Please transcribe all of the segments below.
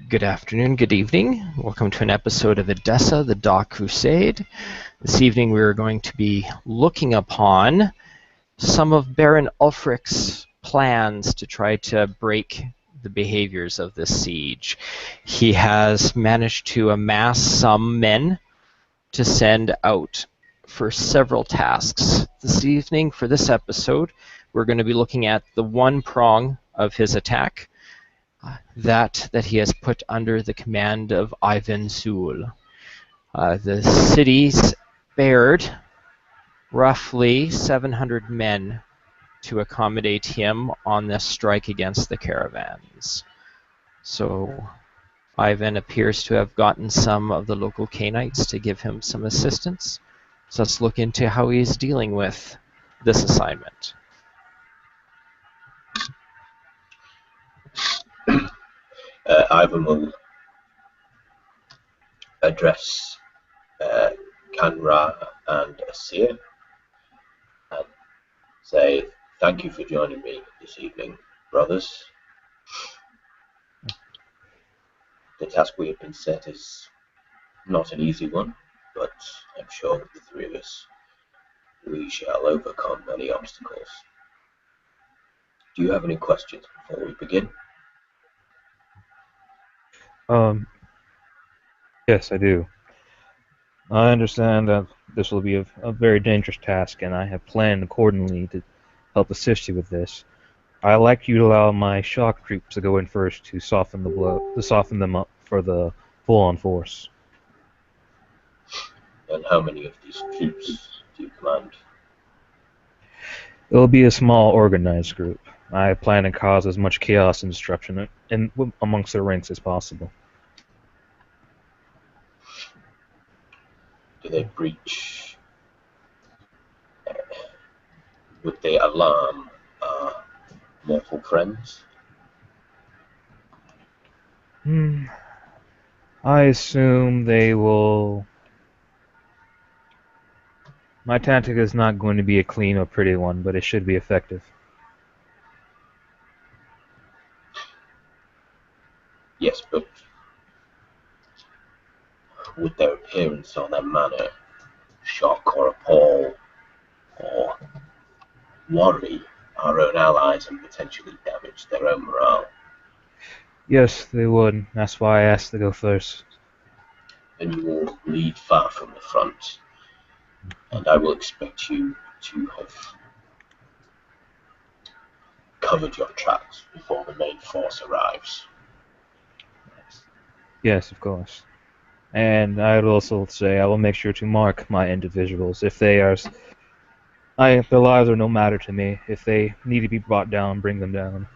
Good afternoon, good evening. Welcome to an episode of Edessa, the Dark Crusade. This evening we are going to be looking upon some of Baron Ulfric's plans to try to break the behaviors of this siege. He has managed to amass some men to send out for several tasks. This evening, for this episode, we're going to be looking at the one prong of his attack, that he has put under the command of Ivan Sul. The city spared roughly 700 men to accommodate him on this strike against the caravans. So Ivan appears to have gotten some of the local Canaanites to give him some assistance. So let's look into how he's dealing with this assignment. Ivan will address Canra and Asir and say, "Thank you for joining me this evening, brothers. The task we have been set is not an easy one, but I'm sure with the three of us, we shall overcome many obstacles. Do you have any questions before we begin?" Yes, I do. I understand that this will be a very dangerous task, and I have planned accordingly to help assist you with this. I'd like you to allow my shock troops to go in first to soften the blow, to soften them up for the full-on force. And how many of these troops do you command? It will be a small, organized group. I plan to cause as much chaos and destruction amongst their ranks as possible. Do they breach? Would they alarm our mortal friends? I assume they will... My tactic is not going to be a clean or pretty one, but it should be effective. Yes, but would their appearance or their manner shock or appall or worry our own allies and potentially damage their own morale? Yes, they would. That's why I asked to go first. Then you will lead far from the front, and I will expect you to have covered your tracks before the main force arrives. Yes, of course. And I would also say I will make sure to mark my individuals. If they are... their lives are no matter to me. If they need to be brought down, bring them down.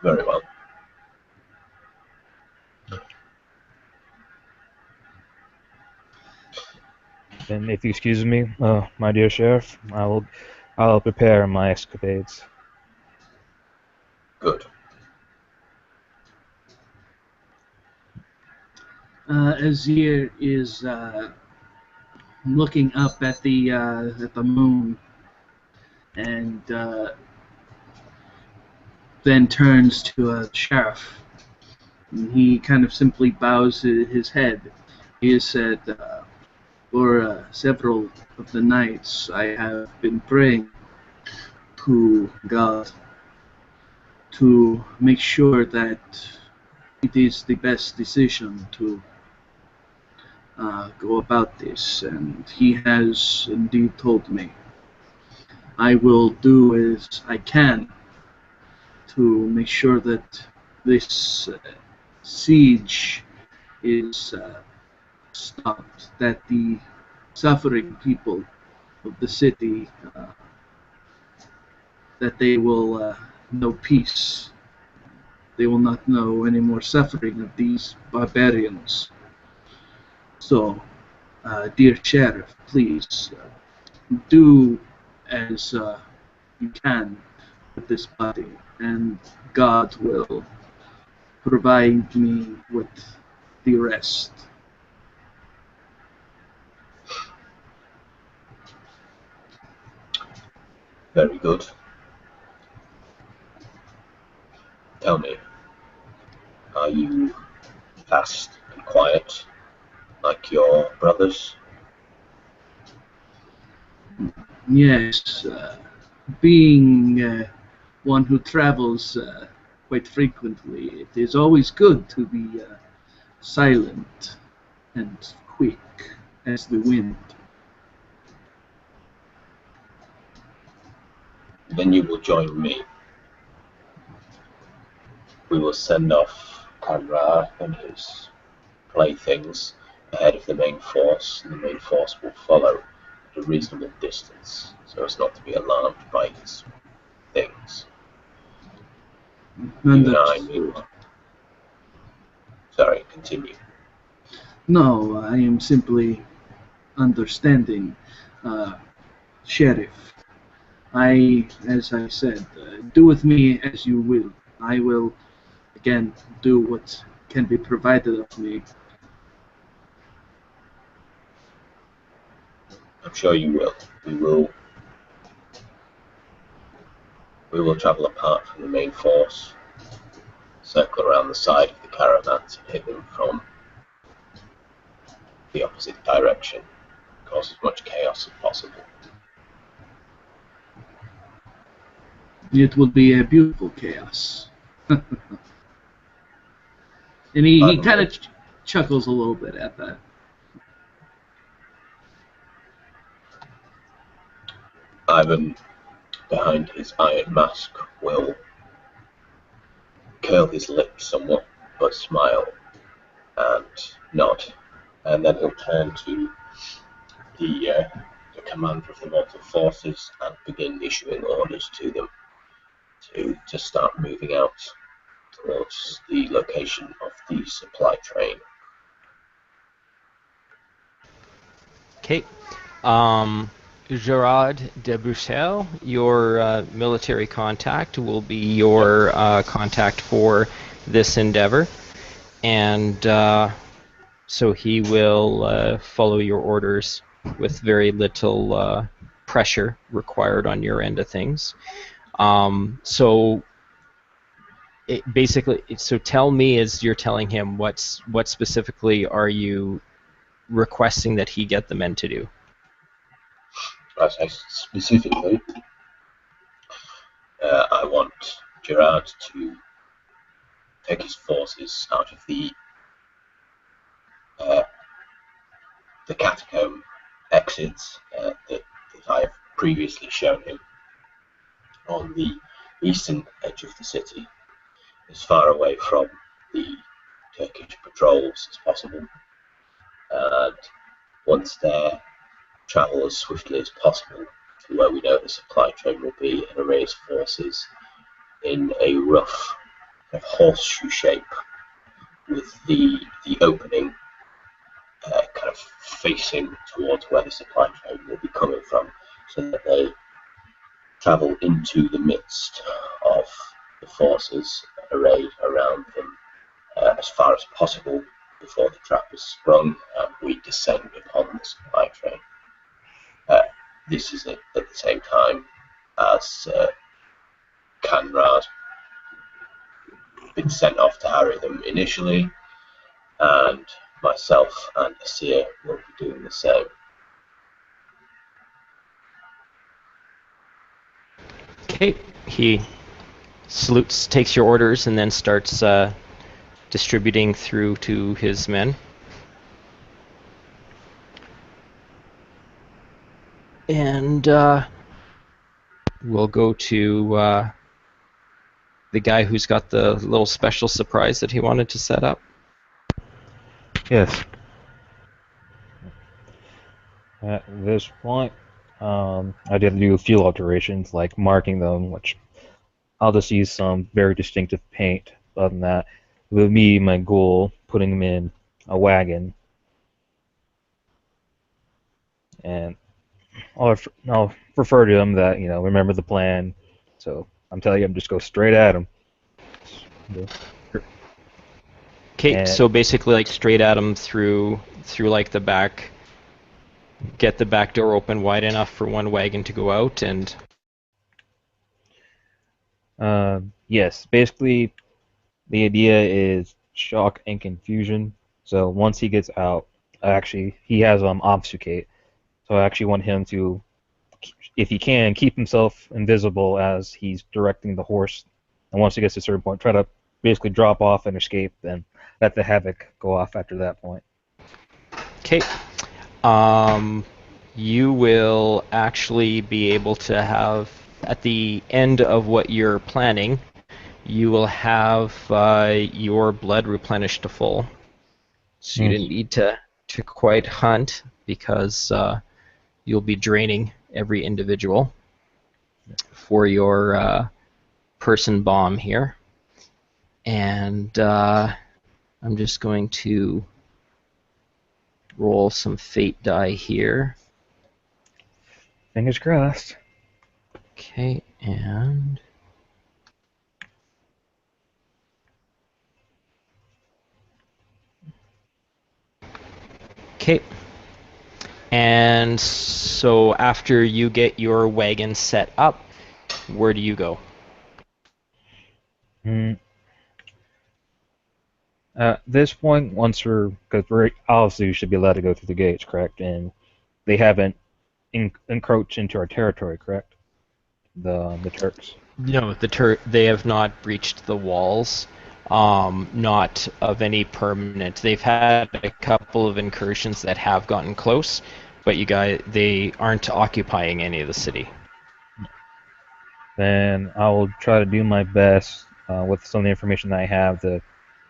Very well. And if you excuse me, my dear sheriff, I'll prepare my escapades. Good. Azir is looking up at the moon, and then turns to a sheriff. And he kind of simply bows his head. He has said, for several of the nights, I have been praying to God to make sure that it is the best decision to go about this, and he has indeed told me. I will do as I can to make sure that this siege is stopped, that the suffering people of the city, that they will know peace. They will not know any more suffering of these barbarians. So, dear sheriff, please do as you can with this body, and God will provide me with the rest. Very good. Tell me, Are you fast and quiet, like your brothers? Yes, being one who travels quite frequently, it is always good to be silent and quick as the wind. Then you will join me. We will send off Kanra and his playthings ahead of the main force, and the main force will follow at a reasonable distance, so as not to be alarmed by his things. You and I Understood. Sorry, continue. No, I am simply understanding, uh, Sheriff. As I said, do with me as you will. I will, again, do what can be provided of me. I'm sure you will. We will travel apart from the main force, circle around the side of the caravans and hit them from the opposite direction, cause as much chaos as possible. It will be a beautiful chaos. And he kind of chuckles a little bit at that. Ivan, behind his iron mask, will curl his lips somewhat, but smile and nod, and then he'll turn to the commander of the mortal forces and begin issuing orders to them to start moving out towards the location of the supply train. Okay. Gerard de Bruxelles, your military contact, will be your contact for this endeavor. And so he will follow your orders with very little pressure required on your end of things. So tell me, as you're telling him, what specifically are you requesting that he get the men to do? Specifically, I want Gerard to take his forces out of the catacomb exits that I have previously shown him on the eastern edge of the city, as far away from the Turkish patrols as possible, and once there, travel as swiftly as possible to where we know the supply train will be, and arrays forces in a rough horseshoe shape, with the opening kind of facing towards where the supply train will be coming from, so that they travel into the midst of the forces arrayed around them as far as possible before the trap is sprung and we descend upon the supply train. This is at the same time as Canrad been sent off to harry them initially, and myself and Asir will be doing the same. Okay. He salutes, takes your orders, and then starts distributing through to his men. And we'll go to the guy who's got the little special surprise that he wanted to set up. Yes. At this point, I did do a few alterations, like marking them, which I'll just use some very distinctive paint. Other than that, it would be my goal putting them in a wagon, and I'll refer to them that, remember the plan. So I'm telling you, I'm just go straight at them. Okay, so basically, like, straight at him through like the back. Get the back door open wide enough for one wagon to go out, and yes, basically, the idea is shock and confusion. So once he gets out, he has obfuscate. So I actually want him to, if he can, keep himself invisible as he's directing the horse. And once he gets to a certain point, try to basically drop off and escape, and let the havoc go off after that point. Okay. You will actually be able to have, at the end of what you're planning, you will have your blood replenished to full. So you didn't need to quite hunt, because you'll be draining every individual for your person bomb here. And I'm just going to roll some fate die here. Fingers crossed. Okay, and okay. And so after you get your wagon set up, where do you go? At this point, because we're obviously we should be allowed to go through the gates, correct? And they haven't encroached into our territory, correct? The Turks. No, they have not breached the walls. Not of any permanent. They've had a couple of incursions that have gotten close, but they aren't occupying any of the city. Then I will try to do my best with some of the information that I have to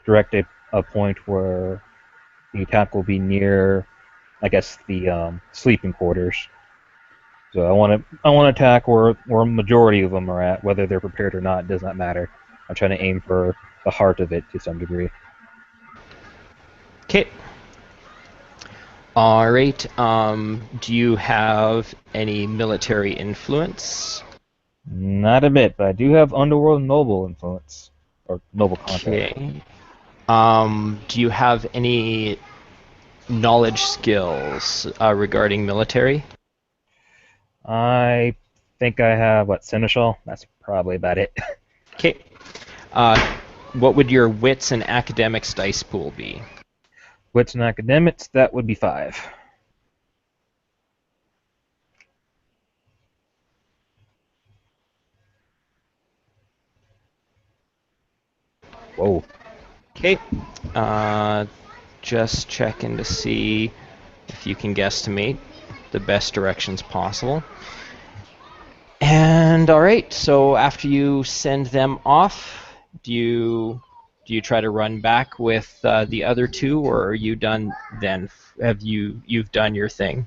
direct a point where the attack will be near, I guess, the sleeping quarters. So I want to attack where a majority of them are at, whether they're prepared or not does not matter. I'm trying to aim for the heart of it to some degree. Okay. All right. Do you have any military influence? Not a bit, but I do have underworld noble influence or noble contact. Okay. Do you have any knowledge skills regarding military? I think I have seneschal. That's probably about it. Okay. What would your wits and academics dice pool be? Wits and academics, that would be 5. Whoa. Okay. Just checking to see if you can guesstimate the best directions possible. And all right, so after you send them off, do you try to run back with the other two, or are you done then? You've done your thing?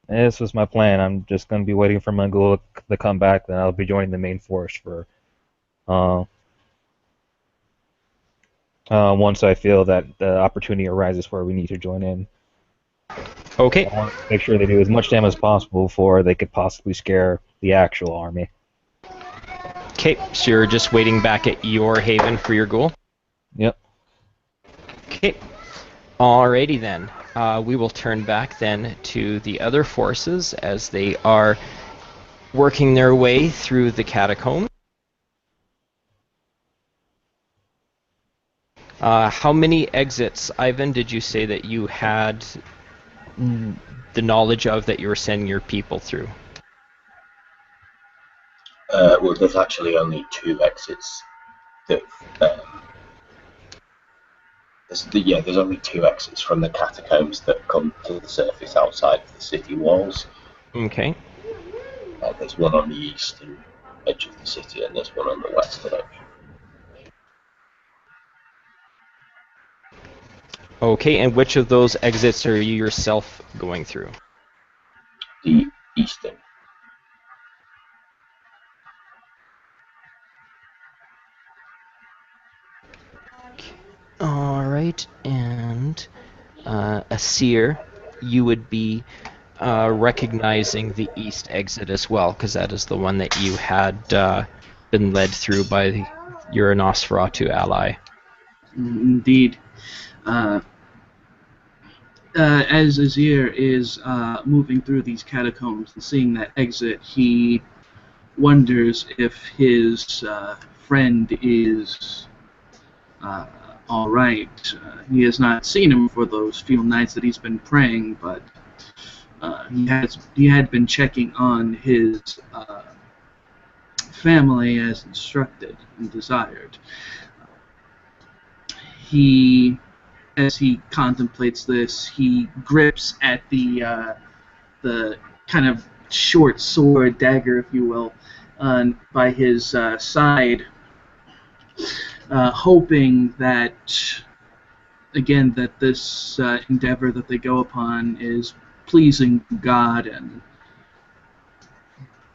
This was my plan. I'm just going to be waiting for my ghoul to come back, then I'll be joining the main force for once I feel that the opportunity arises where we need to join in. Okay. I want to make sure they do as much damage as possible before they could possibly scare the actual army. Okay, so you're just waiting back at your haven for your ghoul? Yep. Okay. Alrighty then. We will turn back then to the other forces as they are working their way through the catacombs. How many exits, Ivan, did you say that you had the knowledge of that you were sending your people through? Well, there's actually only 2 exits. There's only 2 exits from the catacombs that come to the surface outside of the city walls. Okay. There's one on the eastern edge of the city, and there's one on the western edge. Okay, and which of those exits are you yourself going through? The eastern. Alright, and Asir, you would be recognizing the east exit as well, because that is the one that you had been led through by your Nosferatu ally. Indeed. As Azir is moving through these catacombs and seeing that exit, he wonders if his friend is all right. He has not seen him for those few nights that he's been praying, but he had been checking on his family as instructed and desired. As he contemplates this, he grips at the kind of short sword, dagger, if you will, by his side, hoping that, again, that this endeavor that they go upon is pleasing to God, and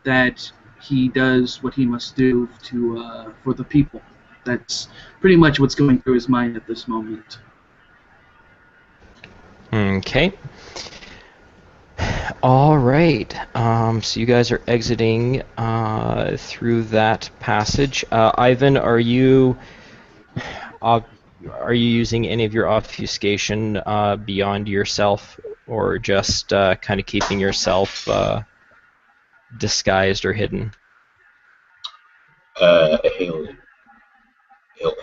that he does what he must do for the people. That's pretty much what's going through his mind at this moment. Okay. All right. So you guys are exiting through that passage. Ivan, are you using any of your obfuscation beyond yourself, or just kind of keeping yourself disguised or hidden?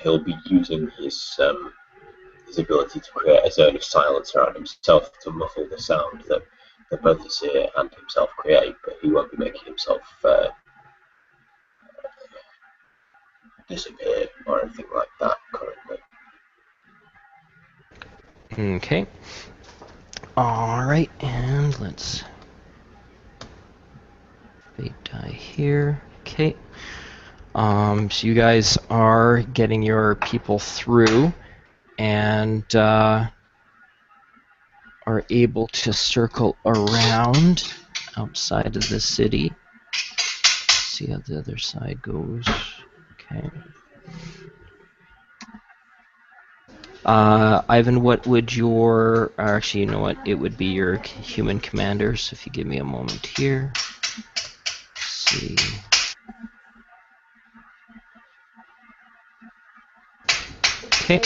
He'll be using his ability to create a zone of silence around himself to muffle the sound that both the seer and himself create, but he won't be making himself disappear or anything like that currently. Okay. All right, and let's fate die here. Okay. So you guys are getting your people through, and are able to circle around outside of the city. See how the other side goes. Okay. Ivan, what would your... Actually, you know what? It would be your human commander, so if you give me a moment here. Let's see. Okay.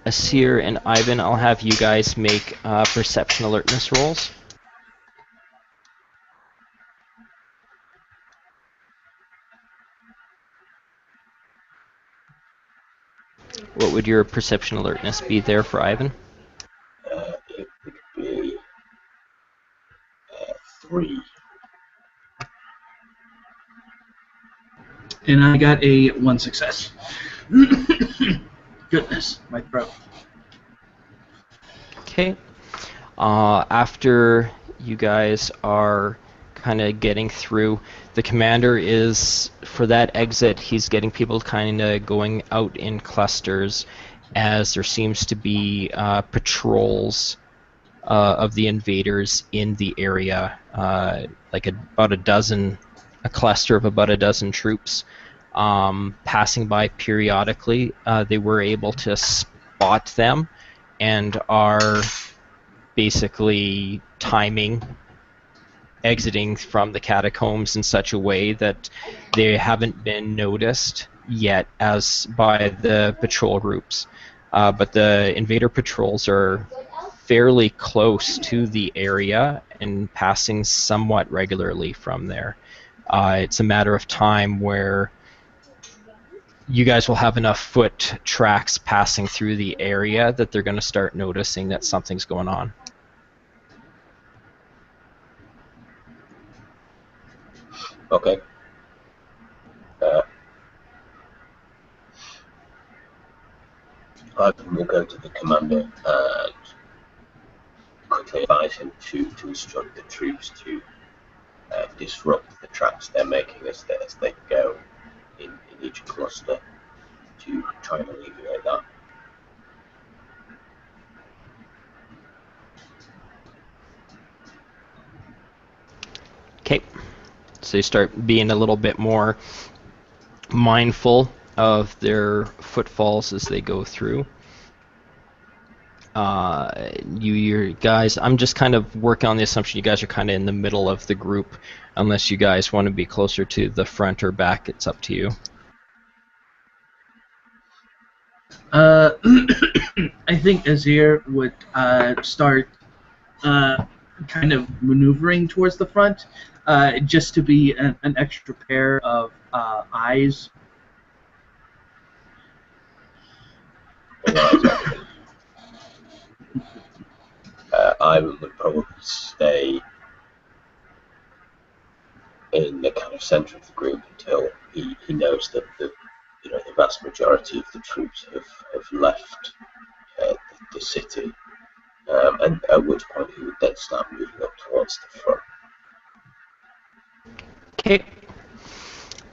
Asir and Ivan, I'll have you guys make perception alertness rolls. What would your perception alertness be there for Ivan? It would be 3. And I got a 1 success. Goodness, my throat. Okay. After you guys are kind of getting through, the commander is, for that exit, he's getting people kind of going out in clusters, as there seems to be patrols of the invaders in the area, like a cluster of about a dozen troops passing by periodically. They were able to spot them and are basically timing exiting from the catacombs in such a way that they haven't been noticed yet as by the patrol groups. But the invader patrols are fairly close to the area and passing somewhat regularly from there. It's a matter of time where you guys will have enough foot tracks passing through the area that they're going to start noticing that something's going on. Okay. Ivan will go to the commander and quickly advise him to instruct the troops to disrupt the tracks they're making as they go in each cluster to try and alleviate that. Okay, so they start being a little bit more mindful of their footfalls as they go through. You guys, I'm just kind of working on the assumption you guys are kind of in the middle of the group, unless you guys want to be closer to the front or back. It's up to you. I think Azir would start kind of maneuvering towards the front, just to be an extra pair of eyes. Yeah, exactly. Ivan would probably stay in the kind of centre of the group until he knows that the vast majority of the troops have left the city, and at which point he would then start moving up towards the front. Okay.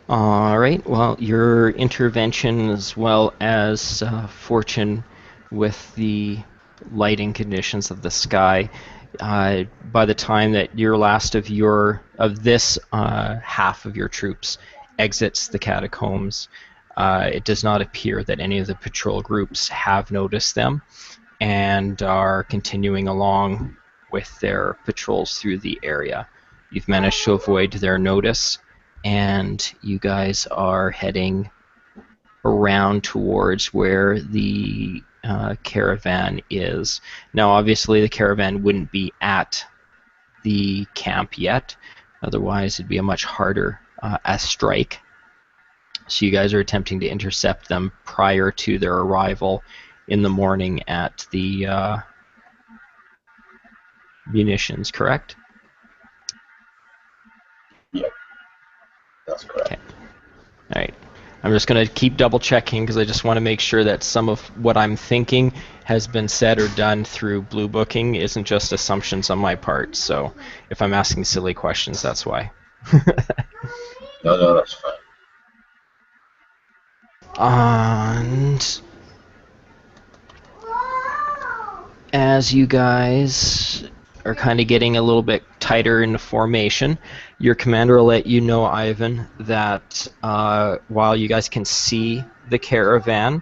All right. Well, your intervention as well as fortune with the lighting conditions of the sky. By the time that your last of this half of your troops exits the catacombs, it does not appear that any of the patrol groups have noticed them and are continuing along with their patrols through the area. You've managed to avoid their notice, and you guys are heading around towards where the caravan is. Now, obviously, the caravan wouldn't be at the camp yet. Otherwise, it'd be a much harder strike. So you guys are attempting to intercept them prior to their arrival in the morning at the munitions, correct? Yep, that's correct. Okay. All right. I'm just going to keep double checking because I just want to make sure that some of what I'm thinking has been said or done through blue booking isn't just assumptions on my part. So if I'm asking silly questions, that's why. No, that's fine. And as you guys are kind of getting a little bit tighter into formation, your commander will let you know, Ivan, that while you guys can see the caravan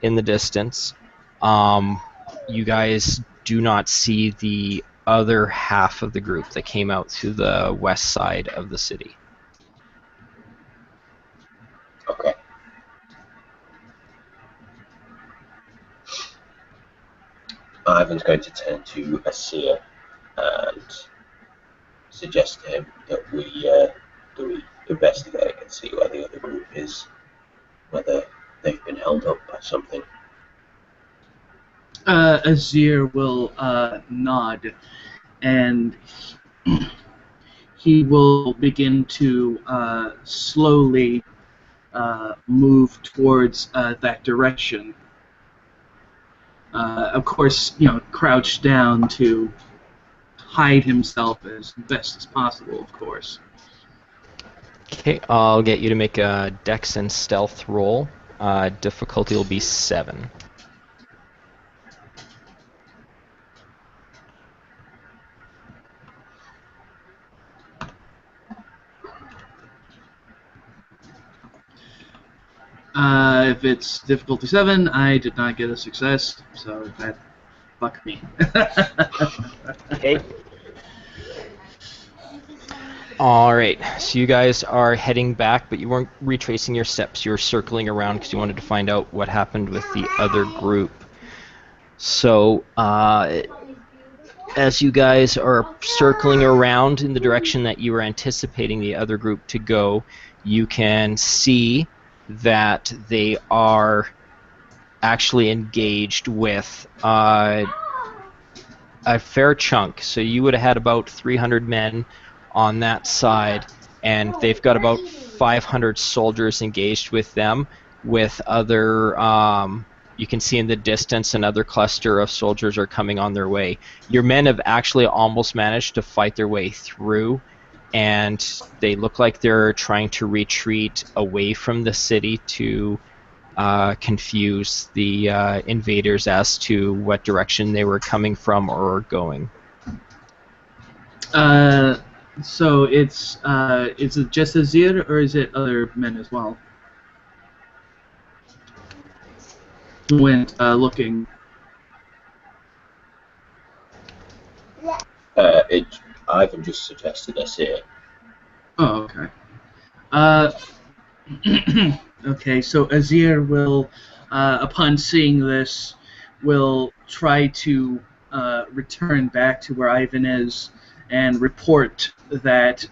in the distance, you guys do not see the other half of the group that came out through the west side of the city. Okay. Ivan's going to turn to Asir and suggest to him that we investigate and see where the other group is, whether they've been held up by something. Azir will nod, and he will begin to slowly move towards that direction. Of course, crouch down to hide himself as best as possible, of course. Okay, I'll get you to make a Dex and Stealth roll. Difficulty will be 7. If it's difficulty 7, I did not get a success, so that fuck me. Okay. Alright, so you guys are heading back, but you weren't retracing your steps. You were circling around because you wanted to find out what happened with the other group. So, as you guys are circling around in the direction that you were anticipating the other group to go, you can see that they are actually engaged with a fair chunk. So you would have had about 300 men on that side, and they've got about 500 soldiers engaged with them, with other, you can see in the distance another cluster of soldiers are coming on their way. Your men have actually almost managed to fight their way through, and they look like they're trying to retreat away from the city to confuse the invaders as to what direction they were coming from or going. So is it just Azir, or is it other men as well? Went looking. Ivan just suggested Asir. Oh, okay. Okay, so Azir will, upon seeing this, will try to return back to where Ivan is and report that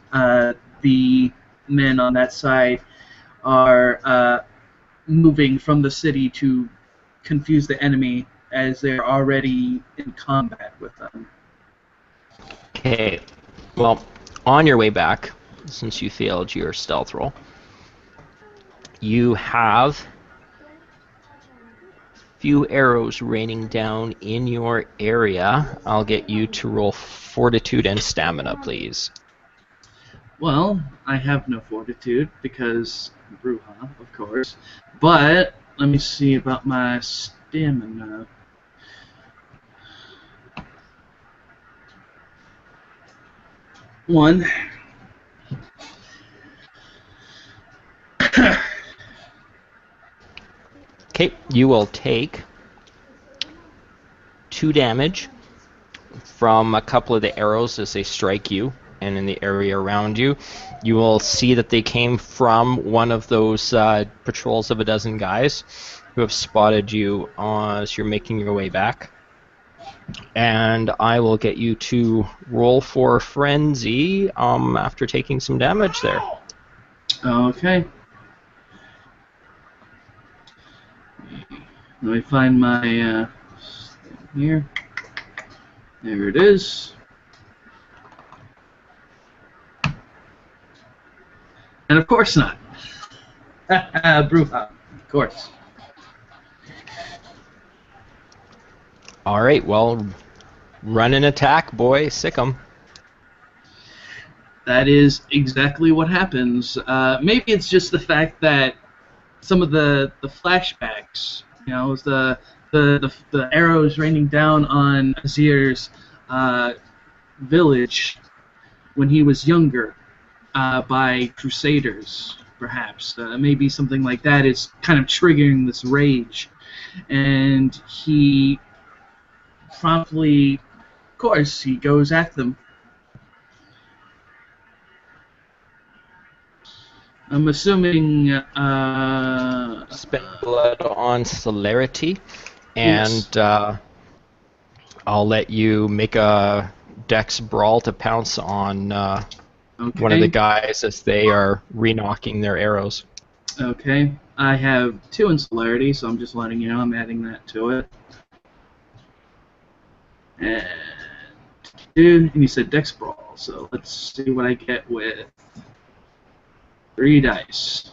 the men on that side are moving from the city to confuse the enemy as they're already in combat with them. Okay. Well, on your way back, since you failed your stealth roll, you have few arrows raining down in your area. I'll get you to roll fortitude and stamina, please. Well, I have no fortitude because Bruja, of course. But let me see about my stamina. One. Okay, you will take 2 damage from a couple of the arrows as they strike you and in the area around you. You will see that they came from one of those patrols of a dozen guys who have spotted you as you're making your way back. And I will get you to roll for frenzy after taking some damage there. Okay. Let me find my thing here. There it is. And of course not. Bruja, of course. All right, well, run and attack, boy. Sick 'em. That is exactly what happens. Maybe it's just the fact that some of the flashbacks, the arrows raining down on Azir's village when he was younger by Crusaders, perhaps. Maybe something like that is kind of triggering this rage. And he promptly, of course, he goes at them. I'm assuming... Spend blood on celerity, and yes. I'll let you make a dex brawl to pounce on Okay. one of the guys as they are re-knocking their arrows. Okay. I have 2 in celerity, so I'm just letting you know I'm adding that to it. And 2, and you said dex brawl, so let's see what I get with 3 dice.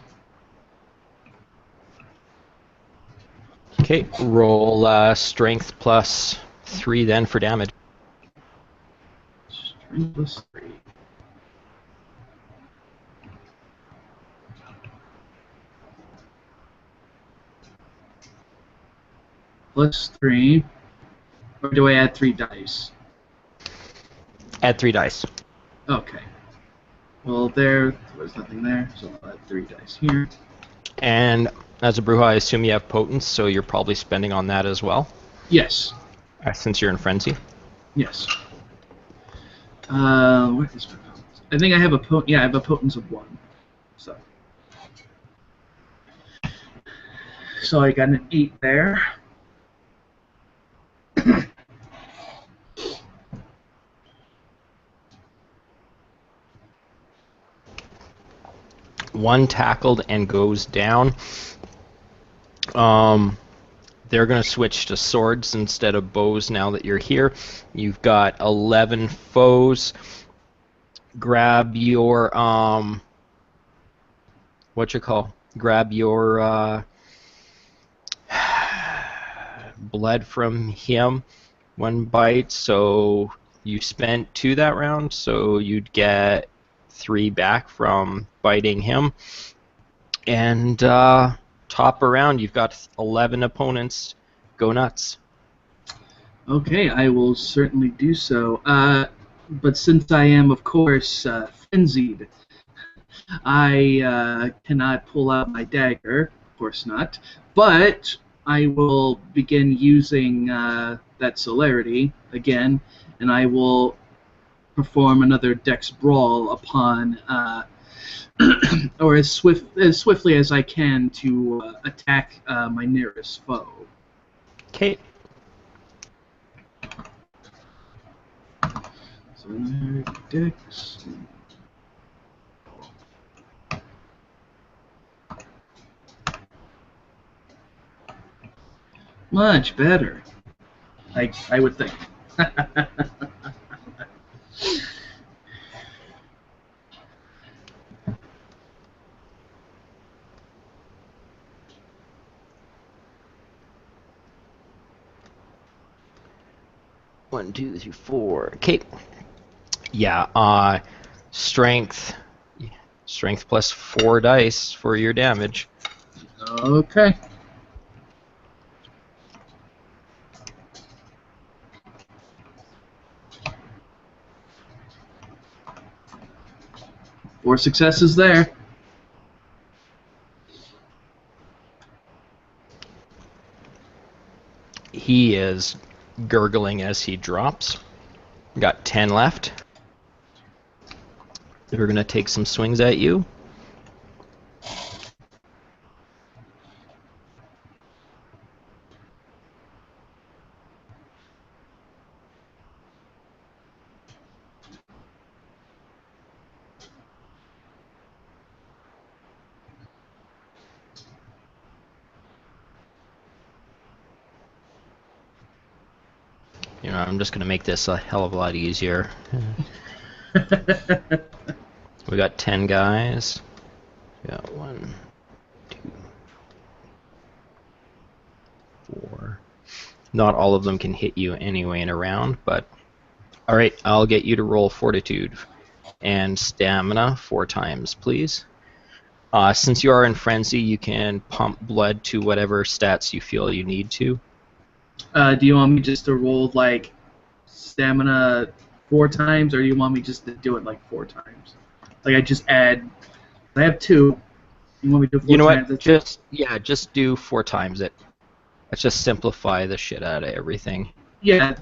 Okay, roll strength plus 3 then for damage. Strength plus 3. Plus 3. Or do I add 3 dice? Add 3 dice. Okay. Well, there was nothing there, so I'll add 3 dice here. And as a Bruja, I assume you have potence, so you're probably spending on that as well? Yes. Since you're in frenzy? Yes. What is my potence? I think I have a potence. Yeah, I have a potence of 1. So I got an 8 there. One tackled and goes down. They're going to switch to swords instead of bows now that you're here. You've got 11 foes. Grab your, grab your blood from him. 1 bite, so you spent 2 that round, so you'd get 3 back from biting him. And top around, you've got 11 opponents. Go nuts. Okay, I will certainly do so. But since I am, of course, frenzied, I cannot pull out my dagger. Of course not. But I will begin using that celerity again, and I will perform another dex brawl upon, or as swiftly as I can to attack my nearest foe. Okay. So dex. Much better. I would think. 1, 2, 3, 4. Okay. Yeah. Strength. Strength plus 4 dice for your damage. Okay. Four successes there. He is gurgling as he drops. Got 10 left. We're going to take some swings at you. You know, I'm just going to make this a hell of a lot easier. We got 10 guys. We got 1, 2, 4. Not all of them can hit you anyway in a round, but... Alright, I'll get you to roll Fortitude and Stamina 4 times, please. Since you are in Frenzy, you can pump blood to whatever stats you feel you need to. Do you want me just to roll, like, stamina 4 times, or do you want me just to do it, like, 4 times? Like, I just add... I have 2. You want me to do 4 times? You know what? Just do 4 times it. Let's just simplify the shit out of everything. Yeah.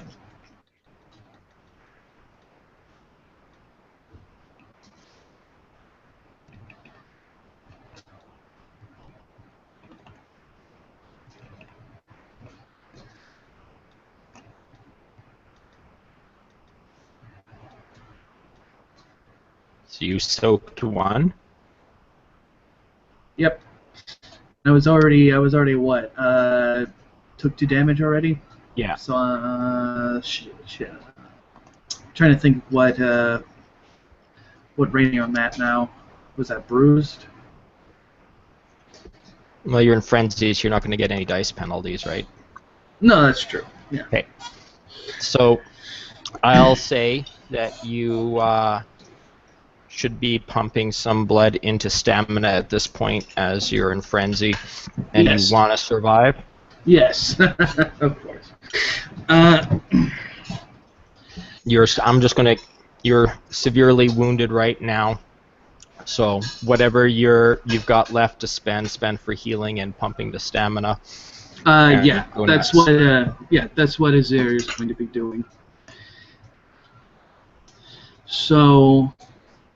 So you soaked 1. Yep. I was already what? Took 2 damage already? Yeah. So, shit. Trying to think what rating on that now. Was that bruised? Well, you're in Frenzy, so you're not going to get any dice penalties, right? No, that's true. Yeah. Okay. So, I'll say that you should be pumping some blood into Stamina at this point as you're in Frenzy, and Yes. you want to survive. Yes, of course. You're severely wounded right now, so whatever you've got left to spend for healing and pumping the stamina. Yeah, go that's nuts. that's what Azir is going to be doing. So,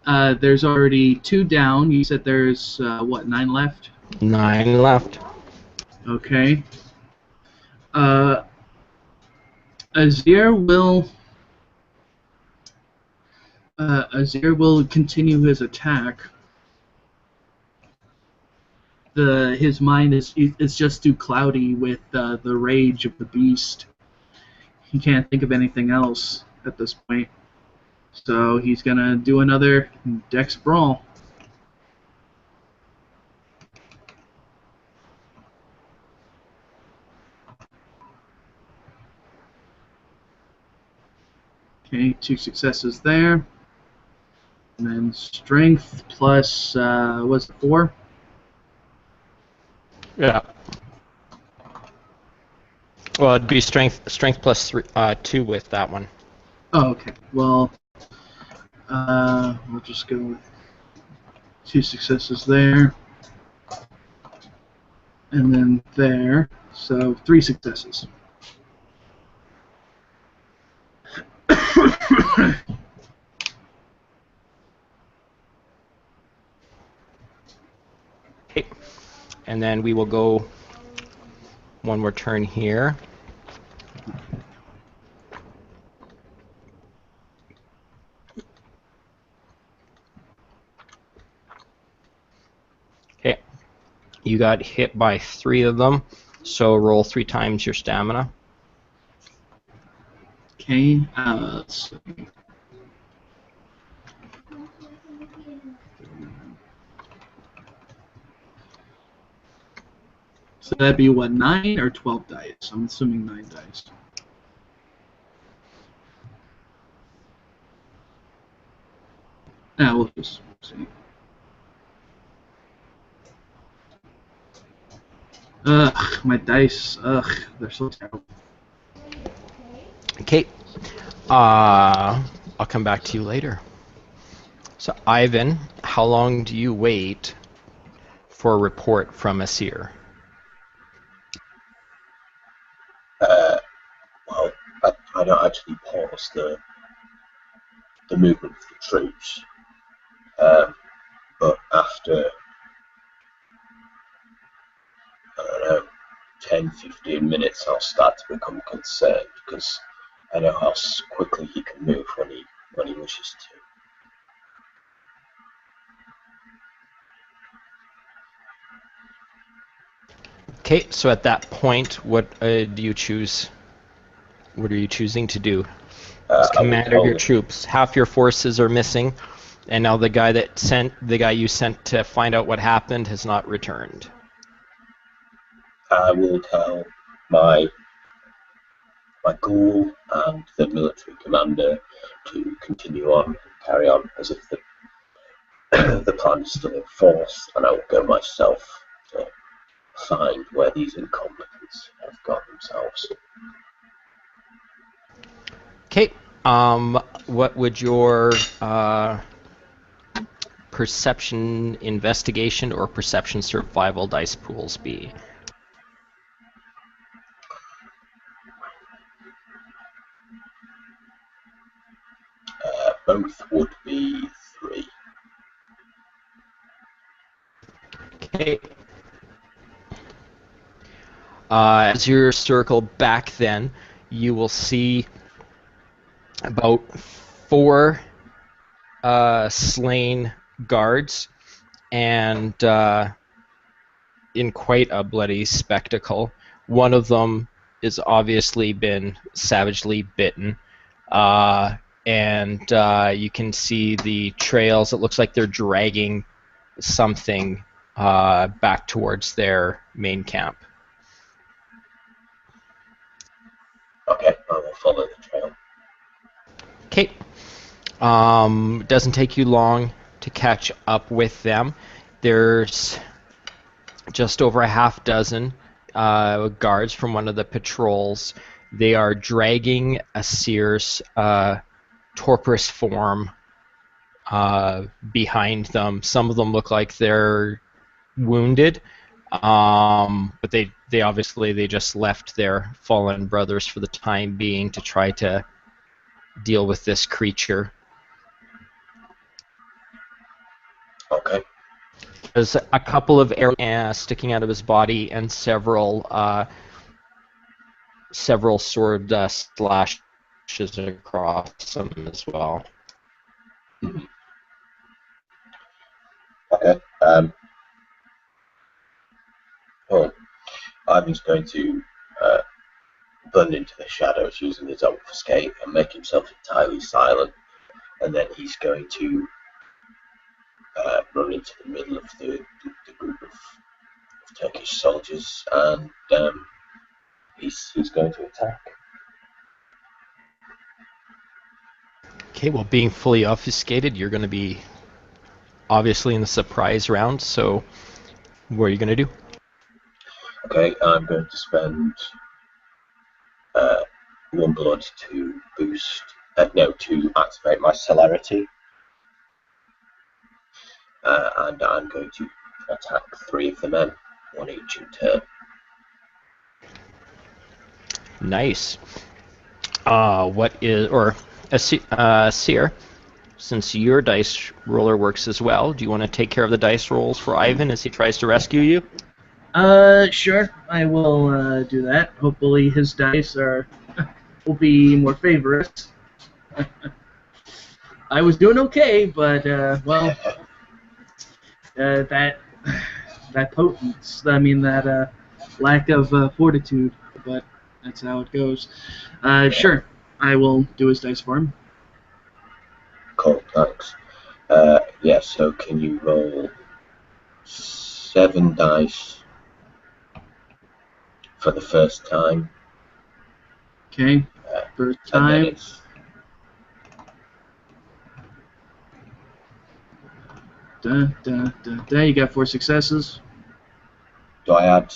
there's already 2 down. You said there's, 9 left? 9 left. Okay. Azir will continue his attack. His mind is just too cloudy with the rage of the beast. He can't think of anything else at this point. So he's gonna do another Dex Brawl. Okay, 2 successes there. And then Strength plus, what's it, 4? Yeah. Well, it'd be strength plus 2 with that one. Oh, okay. Well, we'll just go with 2 successes there. And then there. So 3 successes. Okay. And then we will go one more turn here. Okay. You got hit by 3 of them. So roll 3 times your stamina. Okay. Let's see. So that'd be what, 9 or 12 dice? I'm assuming 9 dice. We'll just see. Ugh, my dice. Ugh, they're so terrible. Okay. I'll come back to you later. So, Ivan, how long do you wait for a report from a seer? Well, I don't actually pause the movement of the troops, but after, I don't know, 10, 15 minutes, I'll start to become concerned because I know how quickly he can move when he wishes to. Okay, so at that point, what do you choose? What are you choosing to do? As commander of your troops, half your forces are missing, and now the guy you sent to find out what happened has not returned. I will tell my ghoul and the military commander to continue on and carry on as if the plan is still in force, and I will go myself to find where these incompetents have got themselves. Okay. What would your perception investigation or perception survival dice pools be? Both would be 3. Okay. As you circle back then, you will see about 4 slain guards, and in quite a bloody spectacle. One of them is obviously been savagely bitten, and you can see the trails. It looks like they're dragging something back towards their main camp. Okay, I will follow the trail. Okay. It doesn't take you long to catch up with them. There's just over a half dozen guards from one of the patrols. They are dragging a seer's torporous form behind them. Some of them look like they're wounded, but they obviously just left their fallen brothers for the time being to try to deal with this creature. Okay. There's a couple of arrows sticking out of his body and several sword slashes across him as well. Okay. Well, Ivan's going to blend into the shadows using his obfuscate and make himself entirely silent, and then he's going to run into the middle of the group of Turkish soldiers, and he's going to attack. Okay, well, being fully obfuscated, you're going to be obviously in the surprise round, so what are you going to do? Okay, I'm going to spend 1 blood to to activate my celerity, and I'm going to attack 3 of the men, 1 each in turn. Nice. Seer, since your dice roller works as well, do you want to take care of the dice rolls for Ivan as he tries to rescue you? Sure. I will do that. Hopefully his dice will be more favorite. I was doing okay, but that potence. I mean that lack of fortitude, but that's how it goes. Sure, I will do his dice for him. Cool, thanks. Yeah, so can you roll 7 dice for the first time? Okay, first And then time. it's You got 4 successes. do I add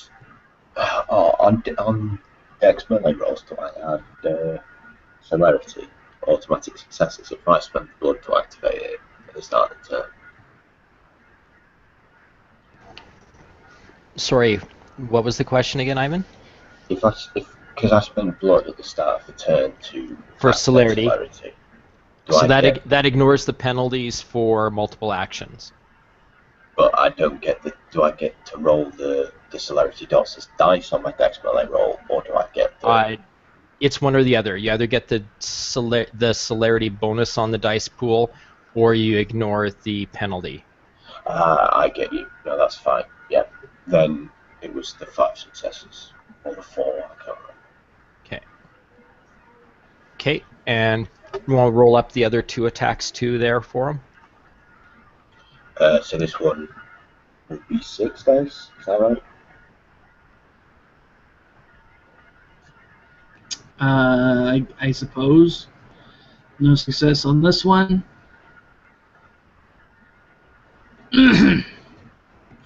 on dex melee rolls? Do I add celerity, automatic successes? If I spend blood to activate it at the start of the turn. Sorry, what was the question again, Ivan? Because I spend blood at the start of the turn to For activate celerity. do So I get? that ignores the penalties for multiple actions. But I don't get the. Do I get to roll the celerity dots as dice on my dex melee roll, or do I get the? It's one or the other. You either get the celerity bonus on the dice pool, or you ignore the penalty. I get you. No, that's fine. Yeah. Then it was the 5 successes or the 4. I can't remember. Okay, and you want to roll up the other 2 attacks too there for him? So this one would be 6 dice. Is that right? I suppose. No success on this one.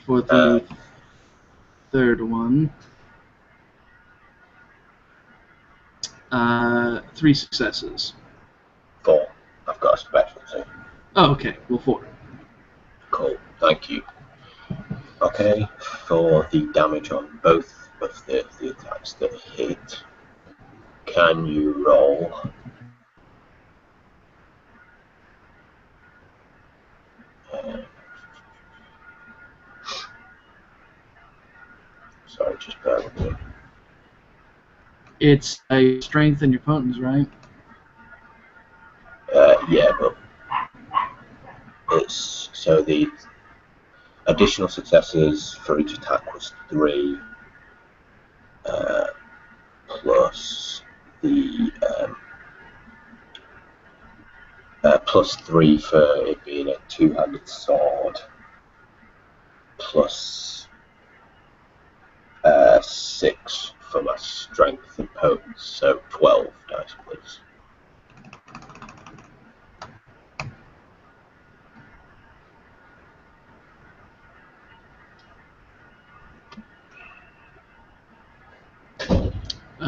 For the third one. 3 successes. 4. I've got a specialty. Oh, okay. Well, 4. Cool. Thank you. Okay, for the damage on both of the attacks that hit, can you roll? Sorry, just bear with me. It's a strength and your potence, right? Yeah, but it's so the additional successes for each attack was 3, plus the plus 3 for it being a 2-handed sword, plus 6 for my strength and potence, so 12 dice, please.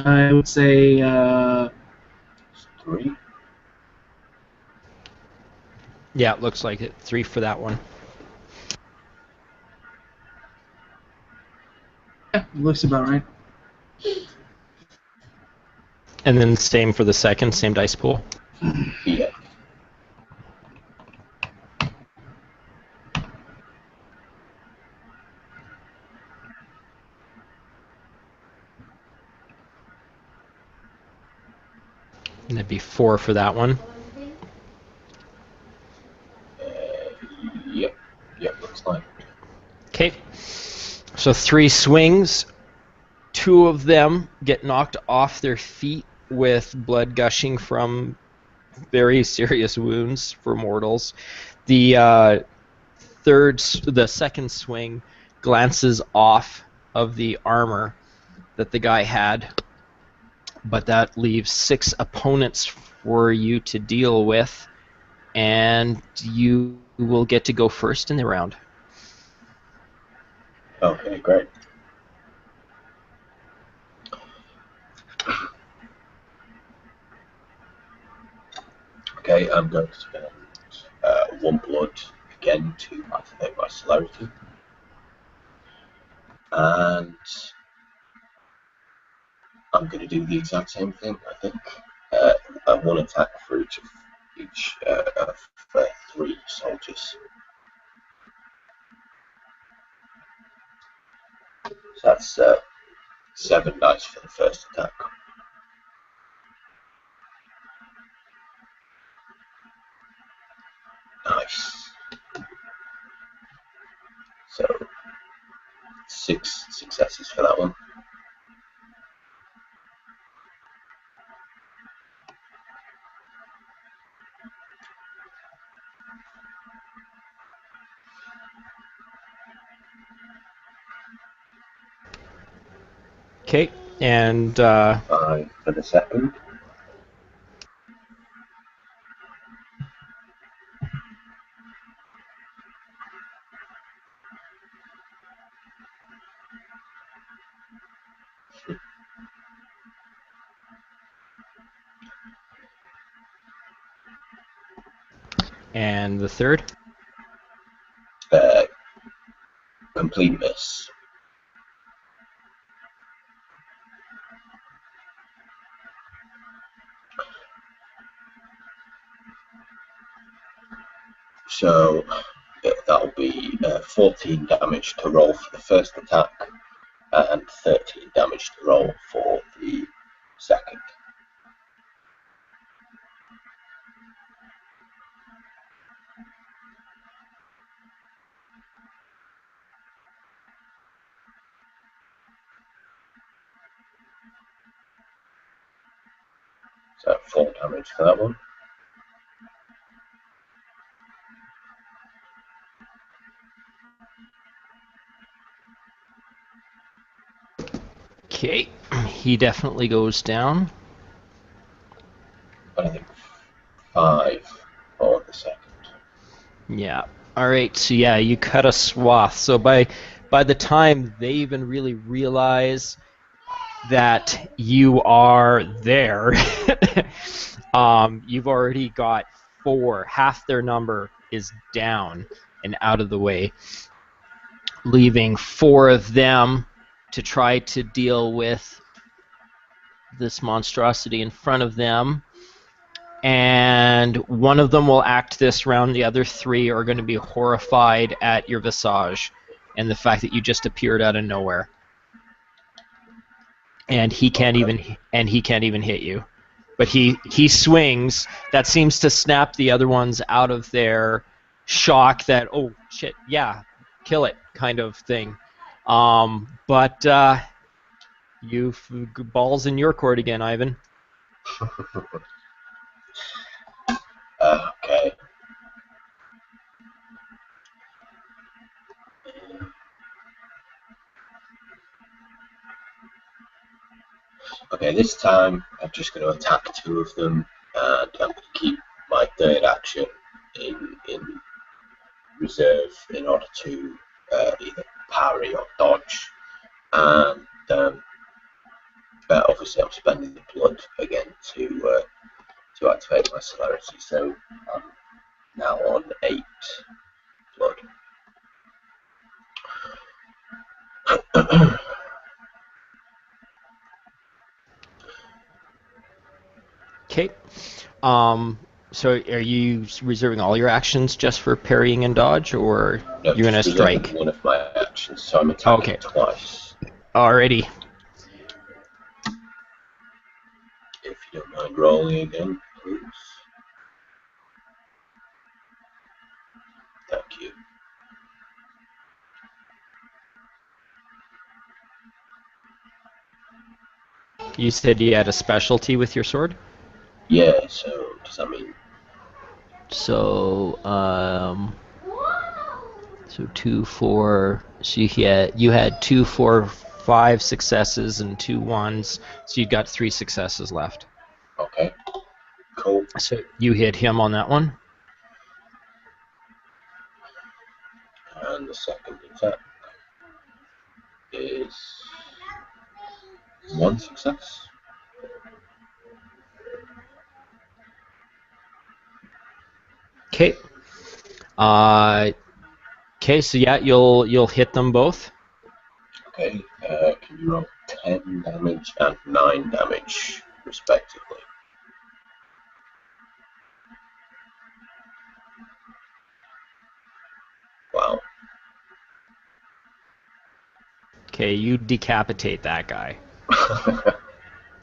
I would say 3. Yeah, it looks like it. 3 for that one. yeah, looks about right. And then same for the second, same dice pool. Yeah. And that'd be 4 for that one. Yep, looks like. Okay. So 3 swings. 2 of them get knocked off their feet with blood gushing from very serious wounds for mortals. The second swing glances off of the armor that the guy had, but that leaves 6 opponents for you to deal with, and you will get to go first in the round. Okay, great. Okay, I'm going to spend 1 blood again to activate my celerity. And I'm going to do the exact same thing, I think. 1 attack for each of 3 soldiers. So that's 7 dice for the first attack. Nice. So 6 successes for that one. Okay, and 5 for the second. and the third. Complete miss. So that'll be 14 damage to roll for the first attack and 13 damage to roll for the second. So 4 damage for that one. Okay, he definitely goes down. I think 5 for the second. Yeah. All right. So yeah, you cut a swath. So by the time they even really realize that you are there, you've already got 4. Half their number is down and out of the way, leaving 4 of them to try to deal with this monstrosity in front of them. And one of them will act this round. The other 3 are going to be horrified at your visage and the fact that you just appeared out of nowhere. And he can't even hit you. But he swings. That seems to snap the other ones out of their shock that, oh shit, yeah, kill it kind of thing. But you've balls in your court again, Ivan. Okay. Okay, this time I'm just going to attack 2 of them, and I'm going to keep my third action in reserve in order to either parry or dodge. And obviously I'm spending the blood again to activate my celerity, so I'm now on 8 blood. Okay. So are you reserving all your actions just for parrying and dodge, or No, you're going to strike? one of my actions, so I'm attacking twice. Alrighty. If you don't mind rolling again, please. Thank you. You said you had a specialty with your sword? Yeah, so does that mean? So, 2, 4. So you had 2, 4, 5 successes and 2 1s. So you got 3 successes left. Okay. Cool. So you hit him on that one. And the second attack is 1 success. Okay. Okay. So yeah, you'll hit them both. Okay. Can you roll 10 damage and 9 damage, respectively? Wow. Okay, you decapitate that guy.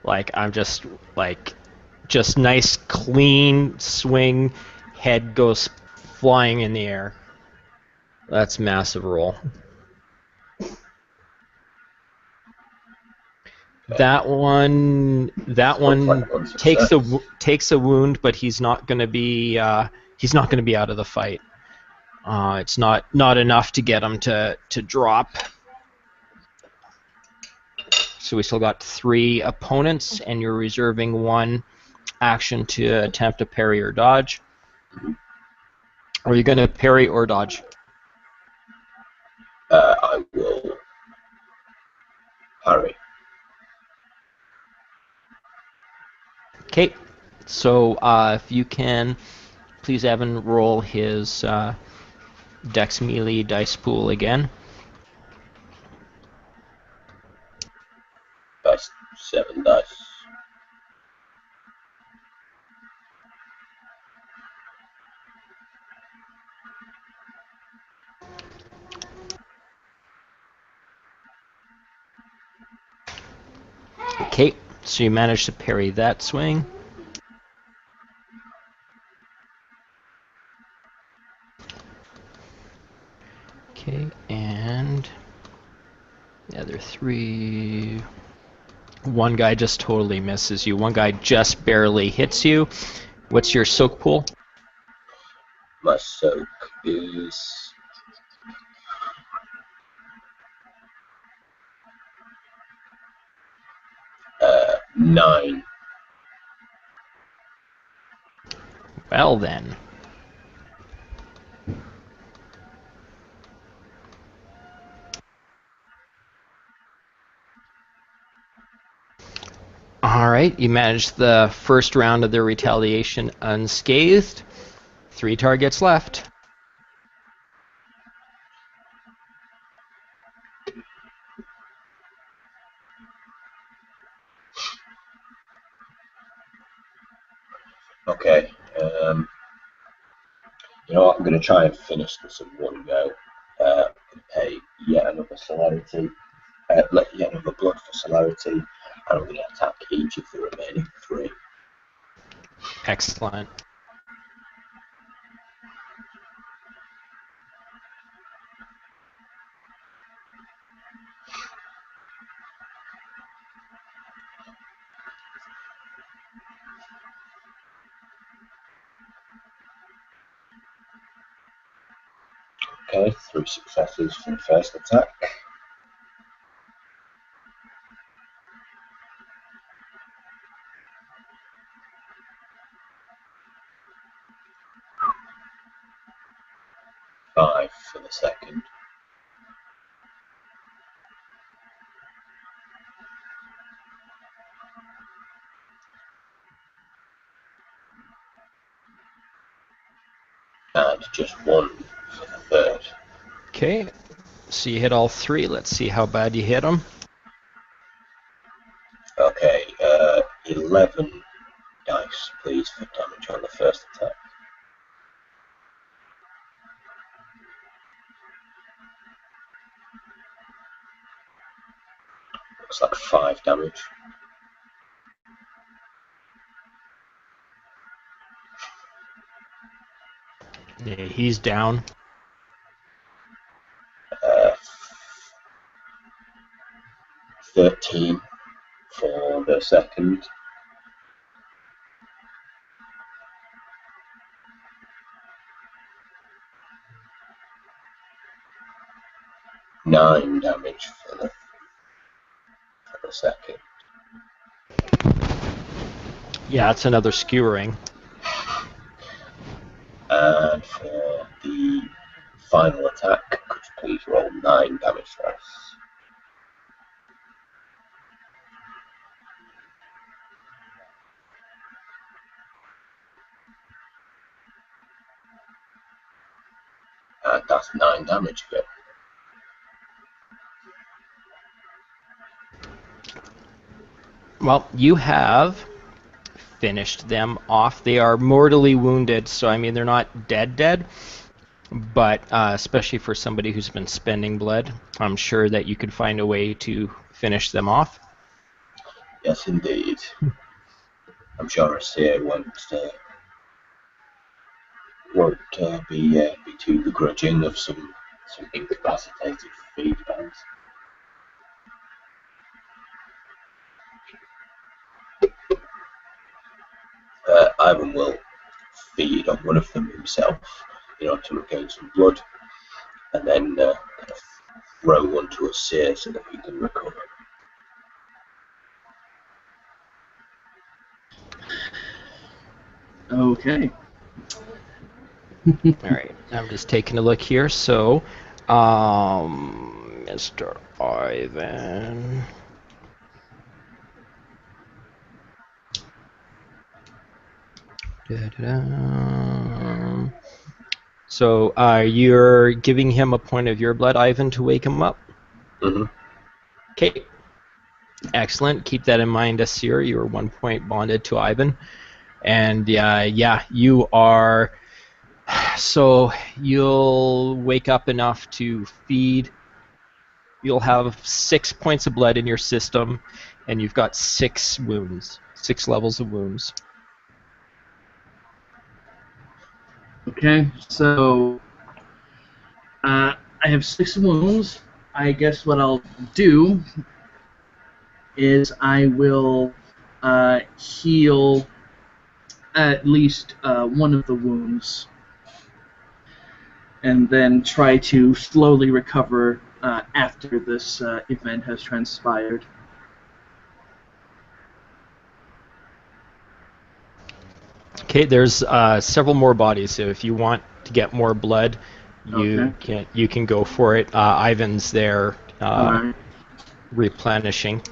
Like I'm just nice clean swing, head goes flying in the air. That's massive roll. That one takes a wound, but he's not going to be out of the fight. It's not enough to get him to drop. So we still got 3 opponents, and you're reserving 1 action to attempt a parry or dodge. Are you going to parry or dodge? I will parry. Okay, so if you can, please Evan roll his Dex Melee dice pool again. That's 7 dice. Okay, so you managed to parry that swing. Okay, and the other 3... One guy just totally misses you. One guy just barely hits you. What's your soak pool? My soak is 9. Well then. Alright, you managed the first round of the retaliation unscathed. 3 targets left. Okay. You know what? I'm going to try and finish this in one go. Pay yet another celerity. Let yet another blood for celerity. And I'm going to attack each of the remaining 3. Excellent. Okay, 3 successes for the first attack. Five for the second. And just 1 for the third. Okay, so you hit all 3. Let's see how bad you hit them. Okay, 11 dice, please, for damage on the first attack. Looks like 5 damage. Yeah, he's down. 13 for the second. Nine damage for the second. Yeah, that's another skewering. And for the final attack, could you please roll 9 damage for us? And that's 9 damage again. Well, you have finished them off. They are mortally wounded, so I mean they're not dead, but especially for somebody who's been spending blood, I'm sure that you could find a way to finish them off. Yes, indeed. I'm sure Seige won't be too begrudging of some incapacitated feedbacks. Ivan will feed on one of them himself, to regain some blood, and then kind of throw one to a seer so that he can recover. Okay. All right, I'm just taking a look here. So, Mr. Ivan. Da-da-da. So, you're giving him a point of your blood, Ivan, to wake him up? Mm-hmm. Okay. Excellent. Keep that in mind, Asir. You are 1 point bonded to Ivan. And yeah, you are. So you'll wake up enough to feed. You'll have 6 points of blood in your system, and you've got 6 wounds, 6 levels of wounds. Okay, so I have 6 wounds. I guess what I'll do is I will heal at least one of the wounds, and then try to slowly recover after this event has transpired. Okay, there's several more bodies, so if you want to get more blood, you can go for it. Ivan's there Alright. replenishing.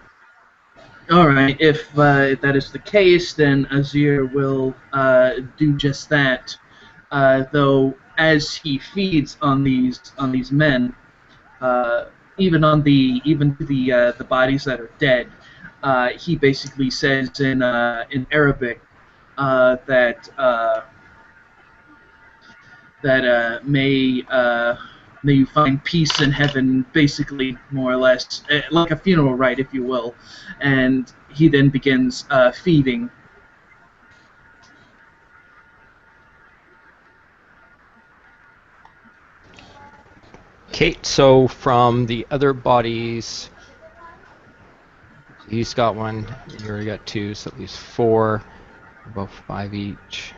Alright, if that is the case, then Azir will do just that. Though as he feeds on these men, even to the bodies that are dead, he basically says in Arabic that may you find peace in heaven, basically, more or less, like a funeral rite, if you will. And he then begins feeding. Okay, so from the other bodies, he's got 1, you already got 2, so at least 4, about 5 each.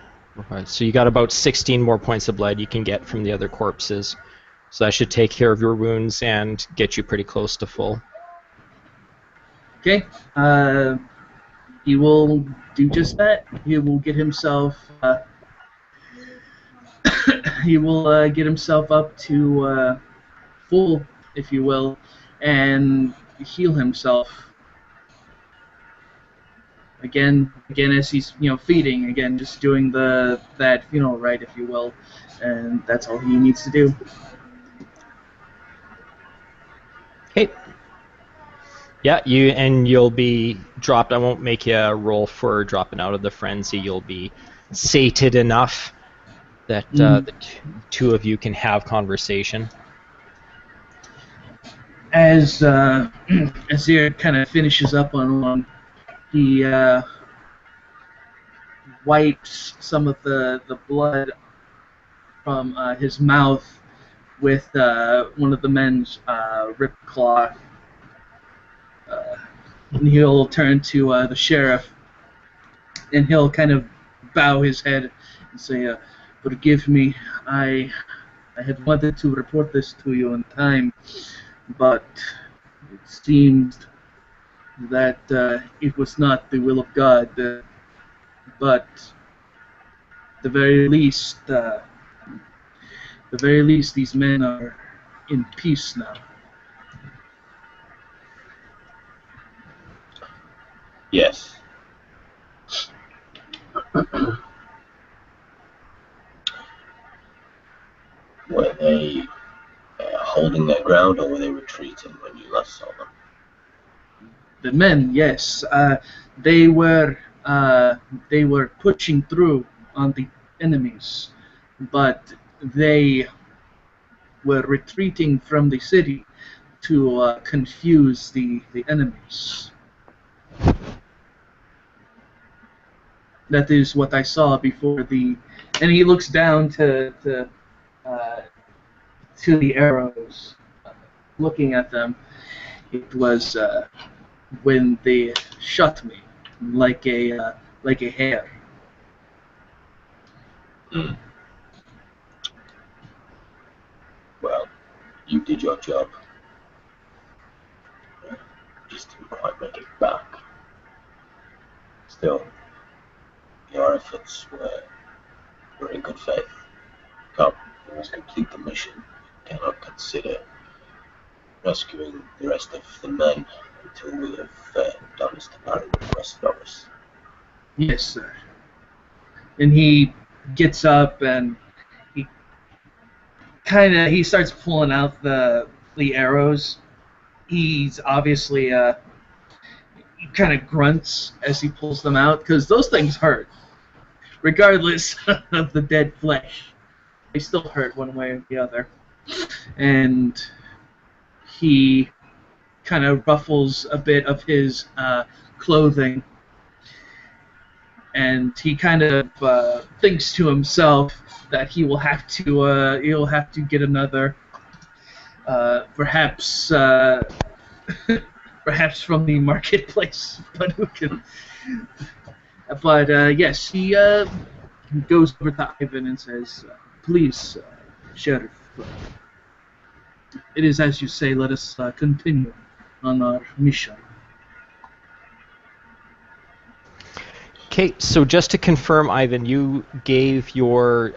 So you got about 16 more points of blood you can get from the other corpses. So that should take care of your wounds and get you pretty close to full. Okay, he will do just that. He will get himself he will get himself up to full, if you will, and heal himself. Again, as he's feeding, again just doing that funeral rite, if you will, and that's all he needs to do. Okay. Yeah, you'll be dropped. I won't make you roll for dropping out of the frenzy. You'll be sated enough that the two of you can have conversation. As Azir kind of finishes up on one, he wipes some of the blood from his mouth with one of the men's ripped cloth. And he'll turn to the sheriff, and he'll kind of bow his head and say, "Forgive me, I had wanted to report this to you in time, but it seemed that it was not the will of God. But the very least, these men are in peace now." Yes. Were they holding their ground, or were they retreating when you last saw them? The men, yes, they were pushing through on the enemies, but they were retreating from the city to confuse the enemies. That is what I saw before the. And he looks down to the arrows, looking at them. It was when they shot me like a hare. Well, you did your job. Just didn't quite make it back. Still, your efforts were in good faith. Come, we must complete the mission. We cannot consider rescuing the rest of the men until we have done as the Baron requested of us. Yes, sir. And he gets up and he starts pulling out the arrows. He's obviously he kind of grunts as he pulls them out because those things hurt, regardless of the dead flesh. They still hurt one way or the other. And he kind of ruffles a bit of his clothing, and he kind of thinks to himself that he'll have to get another, perhaps perhaps from the marketplace, but who can? But yes, he goes over to Ivan and says, "Please, Sheriff, it is as you say. Let us continue on our mission." Okay, so just to confirm, Ivan, you gave your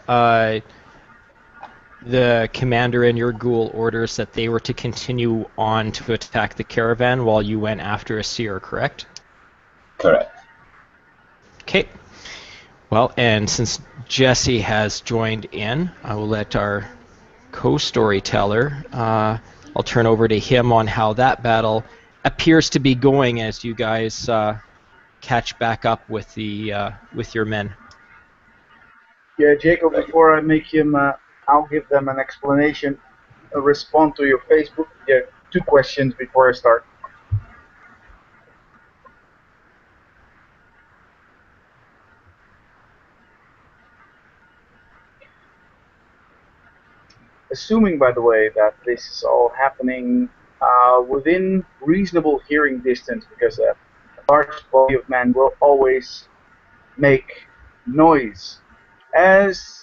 the commander and your ghoul orders that they were to continue on to attack the caravan while you went after a seer, correct? Correct. Okay. Well, and since Jesse has joined in, I will let our co-storyteller, I'll turn over to him on how that battle appears to be going as you guys catch back up with your men. Yeah, Jacob, before I make him, I'll give them an explanation, a respond to your Facebook. Yeah, 2 questions before I start. Assuming, by the way, that this is all happening within reasonable hearing distance, because a large body of men will always make noise. As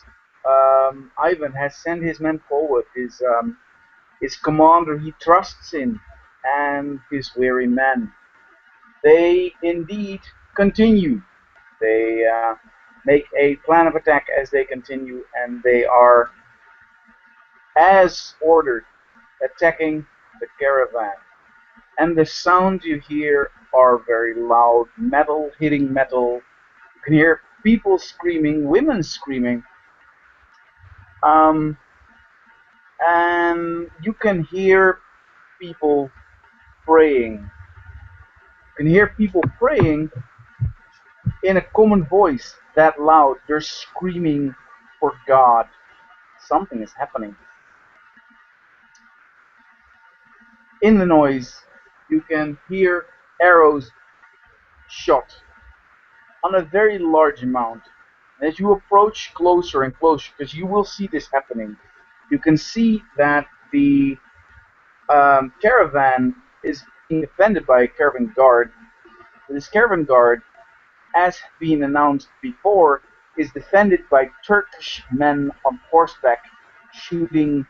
Ivan has sent his men forward, his commander he trusts in, and his weary men, they indeed continue. They make a plan of attack as they continue, and they are, as ordered, attacking the caravan. And the sounds you hear are very loud, metal hitting metal. You can hear people screaming, women screaming. And you can hear people praying. You can hear people praying in a common voice, that loud. They're screaming for God. Something is happening. In the noise, you can hear arrows shot on a very large amount. And as you approach closer and closer, because you will see this happening, you can see that the caravan is being defended by a caravan guard. This caravan guard, as been announced before, is defended by Turkish men on horseback shooting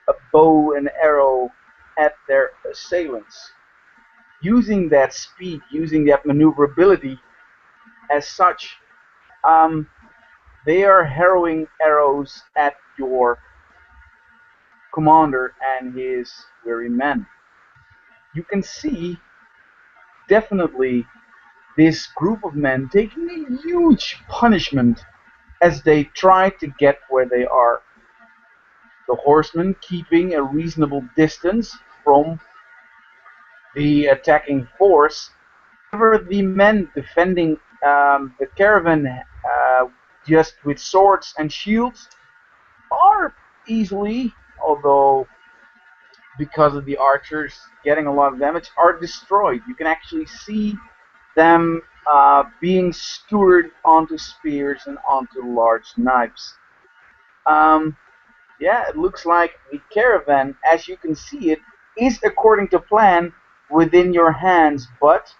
a bow and arrow at their assailants. Using that speed, using that maneuverability as such, they are harrowing arrows at your commander and his weary men. You can see definitely this group of men taking a huge punishment as they try to get where they are. The horsemen keeping a reasonable distance from the attacking force. However, the men defending the caravan just with swords and shields are easily, although because of the archers getting a lot of damage, are destroyed. You can actually see them being skewered onto spears and onto large knives. Yeah, it looks like the caravan, as you can see it, is according to plan within your hands, but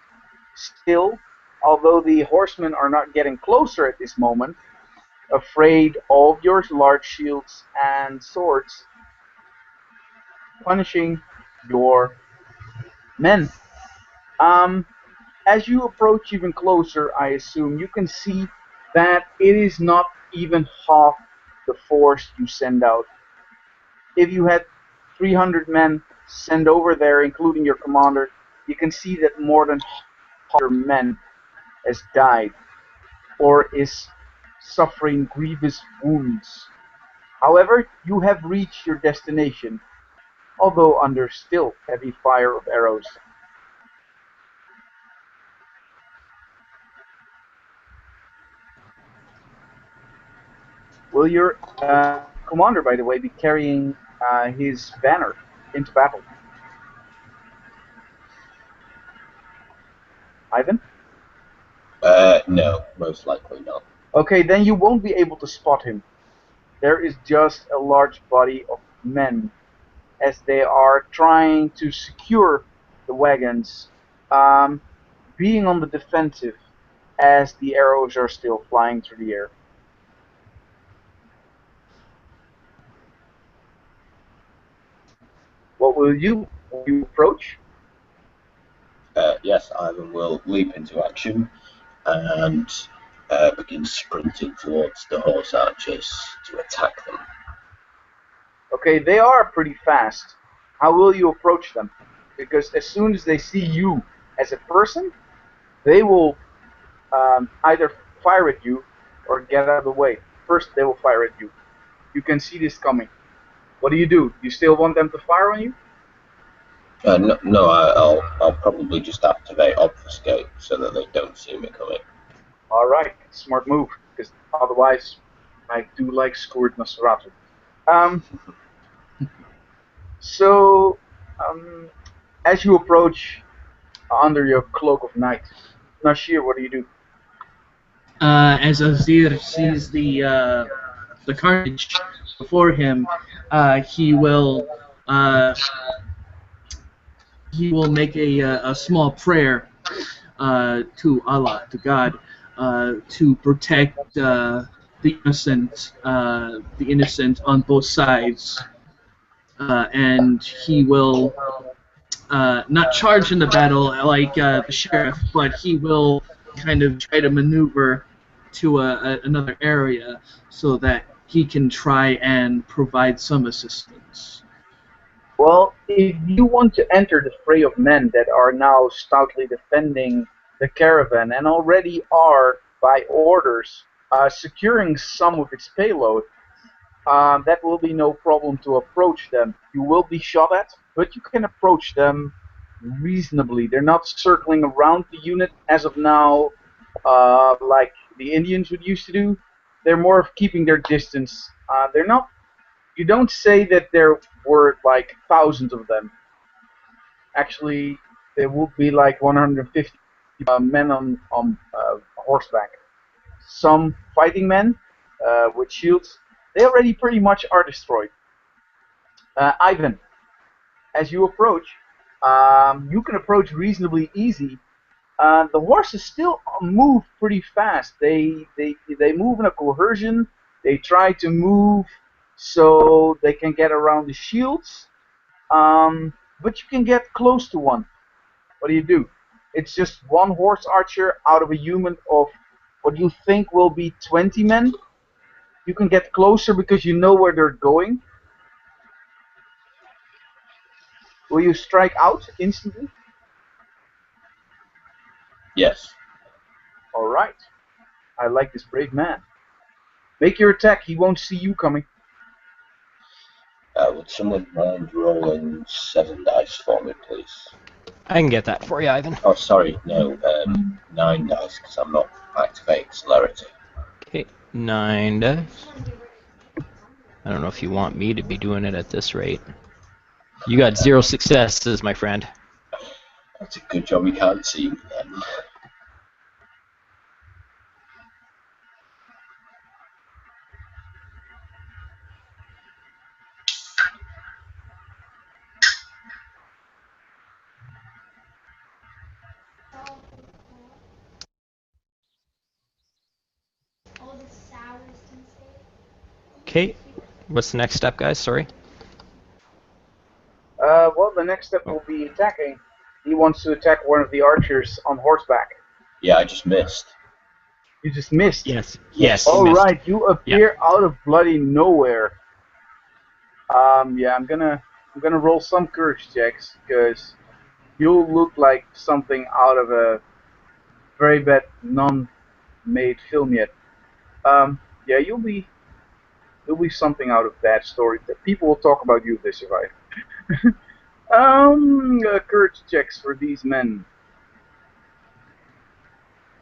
still, although the horsemen are not getting closer at this moment, afraid of your large shields and swords, punishing your men. Um, as you approach even closer, I assume you can see that it is not even half the force you send out. If you had 300 men sent over there, including your commander, you can see that more than half your men has died or is suffering grievous wounds. However, you have reached your destination, although under still heavy fire of arrows. Will your commander, by the way, be carrying his banner into battle? Ivan? No, most likely not. Okay, then you won't be able to spot him. There is just a large body of men as they are trying to secure the wagons, um, being on the defensive as the arrows are still flying through the air. What will you do? Will you approach? Yes, Ivan will leap into action and begin sprinting towards the horse archers to attack them. Okay, they are pretty fast. How will you approach them? Because as soon as they see you as a person, they will either fire at you or get out of the way. First, they will fire at you. You can see this coming. What do? You still want them to fire on you? No, I'll probably just activate obfuscate so that they don't see me coming. All right, smart move. Because otherwise, I do like scored Nosferatu. Um, so, um, as you approach under your cloak of night, Nashir, what do you do? As Azir sees the carnage before him, he will uh, he will make a small prayer to Allah, to God, to protect the innocent on both sides, and he will not charge in the battle like the sheriff, but he will kind of try to maneuver to another area so that he can try and provide some assistance. Well, if you want to enter the fray of men that are now stoutly defending the caravan and already are, by orders, securing some of its payload, that will be no problem to approach them. You will be shot at, but you can approach them reasonably. They're not circling around the unit as of now, like the Indians would used to do. They're more of keeping their distance. They're not. You don't say that there were like thousands of them. Actually, there would be like 150 men on horseback. Some fighting men with shields. They already pretty much are destroyed. Ivan, as you approach, you can approach reasonably easy. The horses still move pretty fast. They move in a cohesion. They try to move so they can get around the shields. But you can get close to one. What do? It's just one horse archer out of a human of what you think will be 20 men. You can get closer because you know where they're going. Will you strike out instantly? Yes. All right. I like this brave man. Make your attack. He won't see you coming. Would someone mind rolling 7 dice for me, please? I can get that for you, Ivan. Oh, sorry, no, 9 dice, because I'm not activating celerity. Okay, 9 dice. I don't know if you want me to be doing it at this rate. You got 0 successes, my friend. That's a good job you can't see me then. Okay. What's the next step, guys? Sorry. Well, the next step will be attacking. He wants to attack one of the archers on horseback. Yeah, I just missed. You just missed. Yes. Yes. You All missed. right, you appear out of bloody nowhere. Yeah, I'm gonna roll some courage checks because you look like something out of a very bad non-made film yet. Yeah, you'll be something out of that story. People will talk about you if they survive. Courage checks for these men.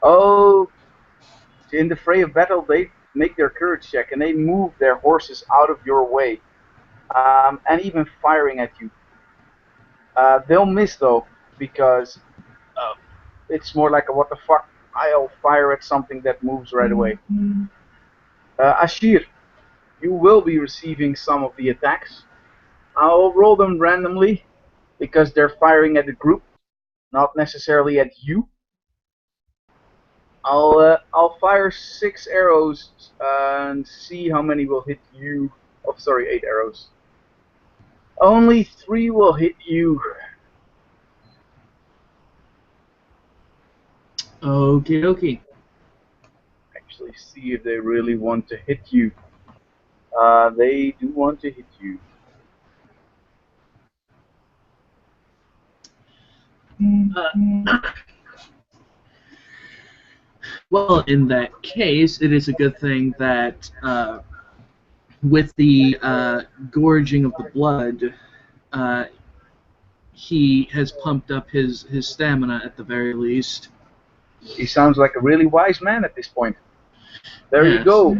Oh, in the fray of battle, they make their courage check and they move their horses out of your way, and even firing at you. They'll miss though, because it's more like a what the fuck. I'll fire at something that moves right away. Ashir, you will be receiving some of the attacks. I'll roll them randomly because they're firing at the group, not necessarily at you. I'll fire 6 arrows and see how many will hit you. Oh, sorry, 8 arrows. Only 3 will hit you. Okie dokie. Actually, see if they really want to hit you. They do want to hit you. Well, in that case, it is a good thing that with the gorging of the blood, he has pumped up his stamina at the very least. He sounds like a really wise man at this point. There you Yes. go.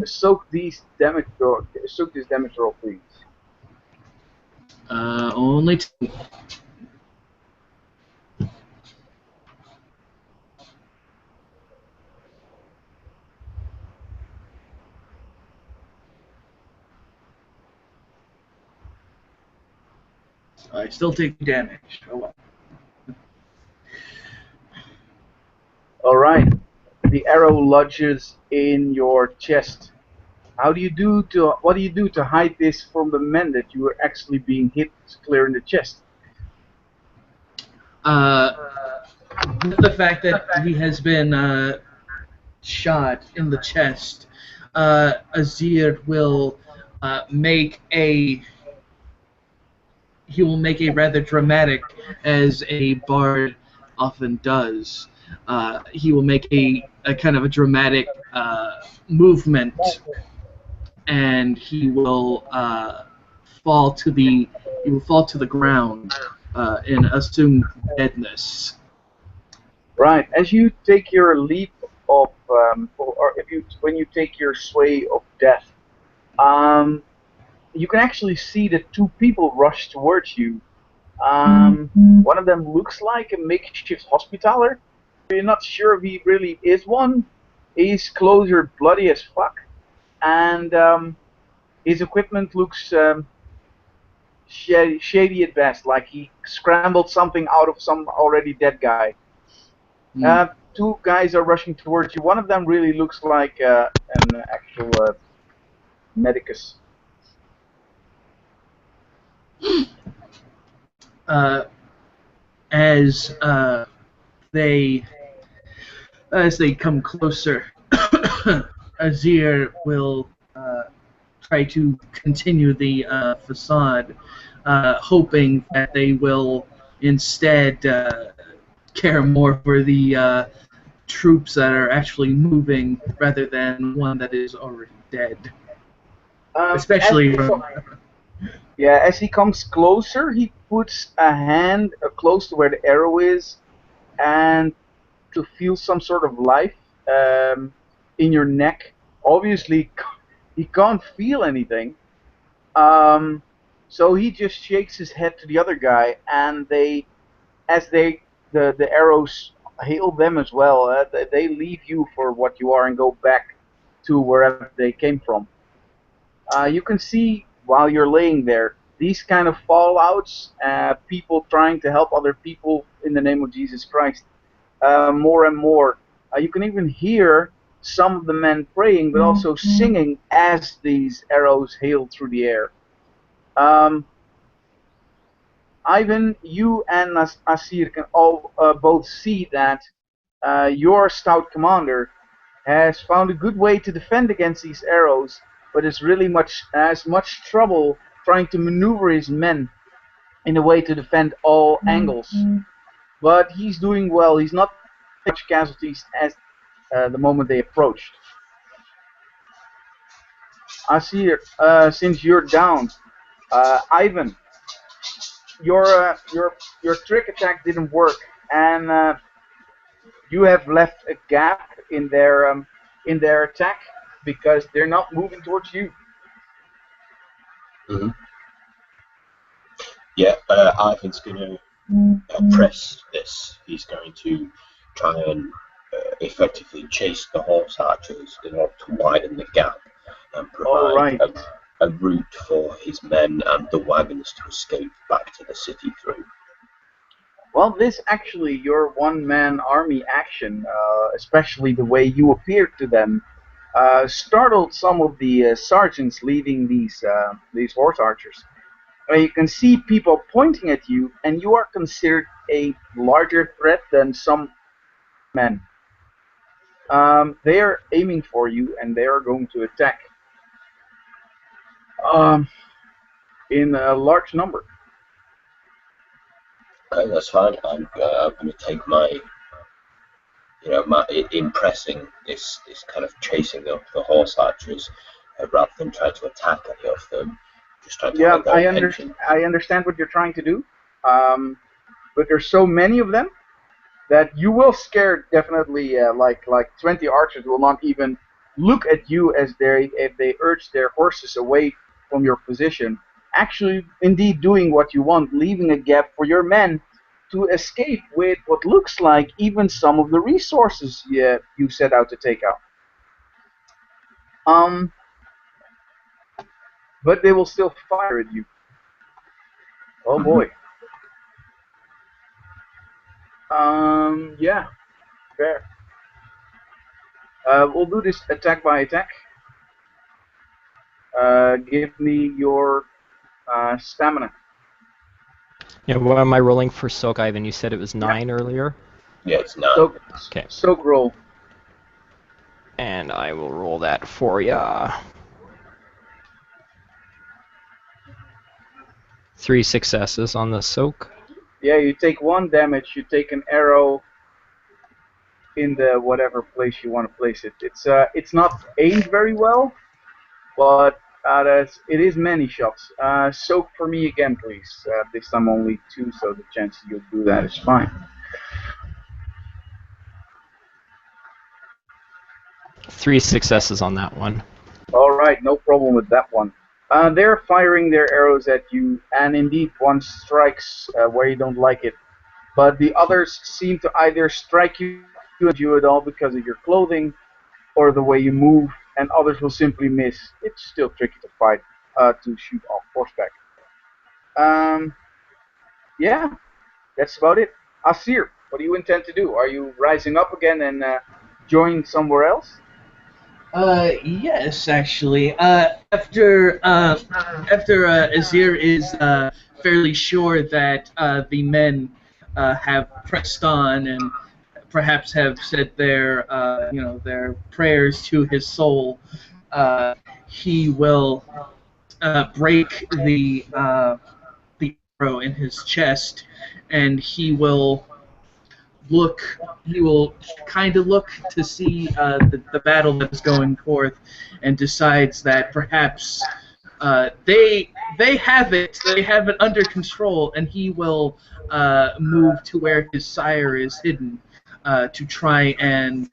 Soak this damage roll, please. Only 2. I still take damage. Oh well. All right. The arrow lodges in your chest. What do you do to hide this from the men that you are actually being hit clear in the chest? With the fact that he has been shot in the chest, Azir will make a rather dramatic, as a bard often does. He will make a kind of a dramatic movement, and he will fall to the ground in assumed deadness. Right. As you take your leap of, or when you take your sway of death, you can actually see that 2 people rush towards you. One of them looks like a makeshift hospitaller. You're not sure if he really is one. His clothes are bloody as fuck, and his equipment looks shady at best, like he scrambled something out of some already dead guy. 2 guys are rushing towards you. One of them really looks like an actual medicus. As they come closer, Azir will try to continue the facade, hoping that they will instead care more for the troops that are actually moving rather than one that is already dead. Especially as he comes closer, he puts a hand close to where the arrow is, and to feel some sort of life in your neck. Obviously, he can't feel anything, so he just shakes his head to the other guy, and the arrows hail them as well. They leave you for what you are and go back to wherever they came from. You can see while you're laying there these kind of fallouts, people trying to help other people in the name of Jesus Christ, more and more. You can even hear some of the men praying, but also singing as these arrows hail through the air. Ivan, you and Asir can all both see that your stout commander has found a good way to defend against these arrows, but is really has much trouble trying to maneuver his men in a way to defend all angles. But he's doing well. He's not taking much casualties as the moment they approached. Asir, since you're down, Ivan, your trick attack didn't work, and you have left a gap in their attack because they're not moving towards you. Mm-hmm. Yeah, Ivan's going to press this. He's going to try and effectively chase the horse archers in order to widen the gap and provide a route for his men and the wagons to escape back to the city through. Well, this actually, your one-man army action, especially the way you appeared to them, startled some of the sergeants leading these horse archers. You can see people pointing at you, and you are considered a larger threat than some men. They are aiming for you, and they are going to attack in a large number. Okay, that's fine. I'm going to take my impressing this kind of chasing of the horse archers, rather than try to attack any of them. Just trying to hold their attention. I understand what you're trying to do, but there's so many of them that you will scare definitely like 20 archers will not even look at you as if they urge their horses away from your position. Actually, indeed doing what you want, leaving a gap for your men to escape with what looks like even some of the resources you set out to take out. But they will still fire at you. Oh boy. Yeah, fair. We'll do this attack by attack. Give me your stamina. Yeah, what am I rolling for Soak, Ivan? You said it was 9 earlier? Yeah, it's 9. Okay. Soak roll. And I will roll that for ya. 3 successes on the Soak. Yeah, you take 1 damage. You take an arrow in the whatever place you want to place it. It's not aimed very well, but it is many shots. Soak for me again, please. This time only 2, so the chance you'll do that is fine. 3 successes on that one. All right, no problem with that one. They're firing their arrows at you, and indeed one strikes where you don't like it. But the others seem to either strike you at all because of your clothing or the way you move, and others will simply miss. It's still tricky to fight, to shoot off horseback. Yeah, that's about it. Asir, what do you intend to do? Are you rising up again and join somewhere else? Yes, actually. After Azir is fairly sure that the men have pressed on and perhaps have said their their prayers to his soul, he will break the arrow in his chest, and he will kind of look to see the battle that is going forth, and decides that perhaps they have it under control, and he will move to where his sire is hidden to try and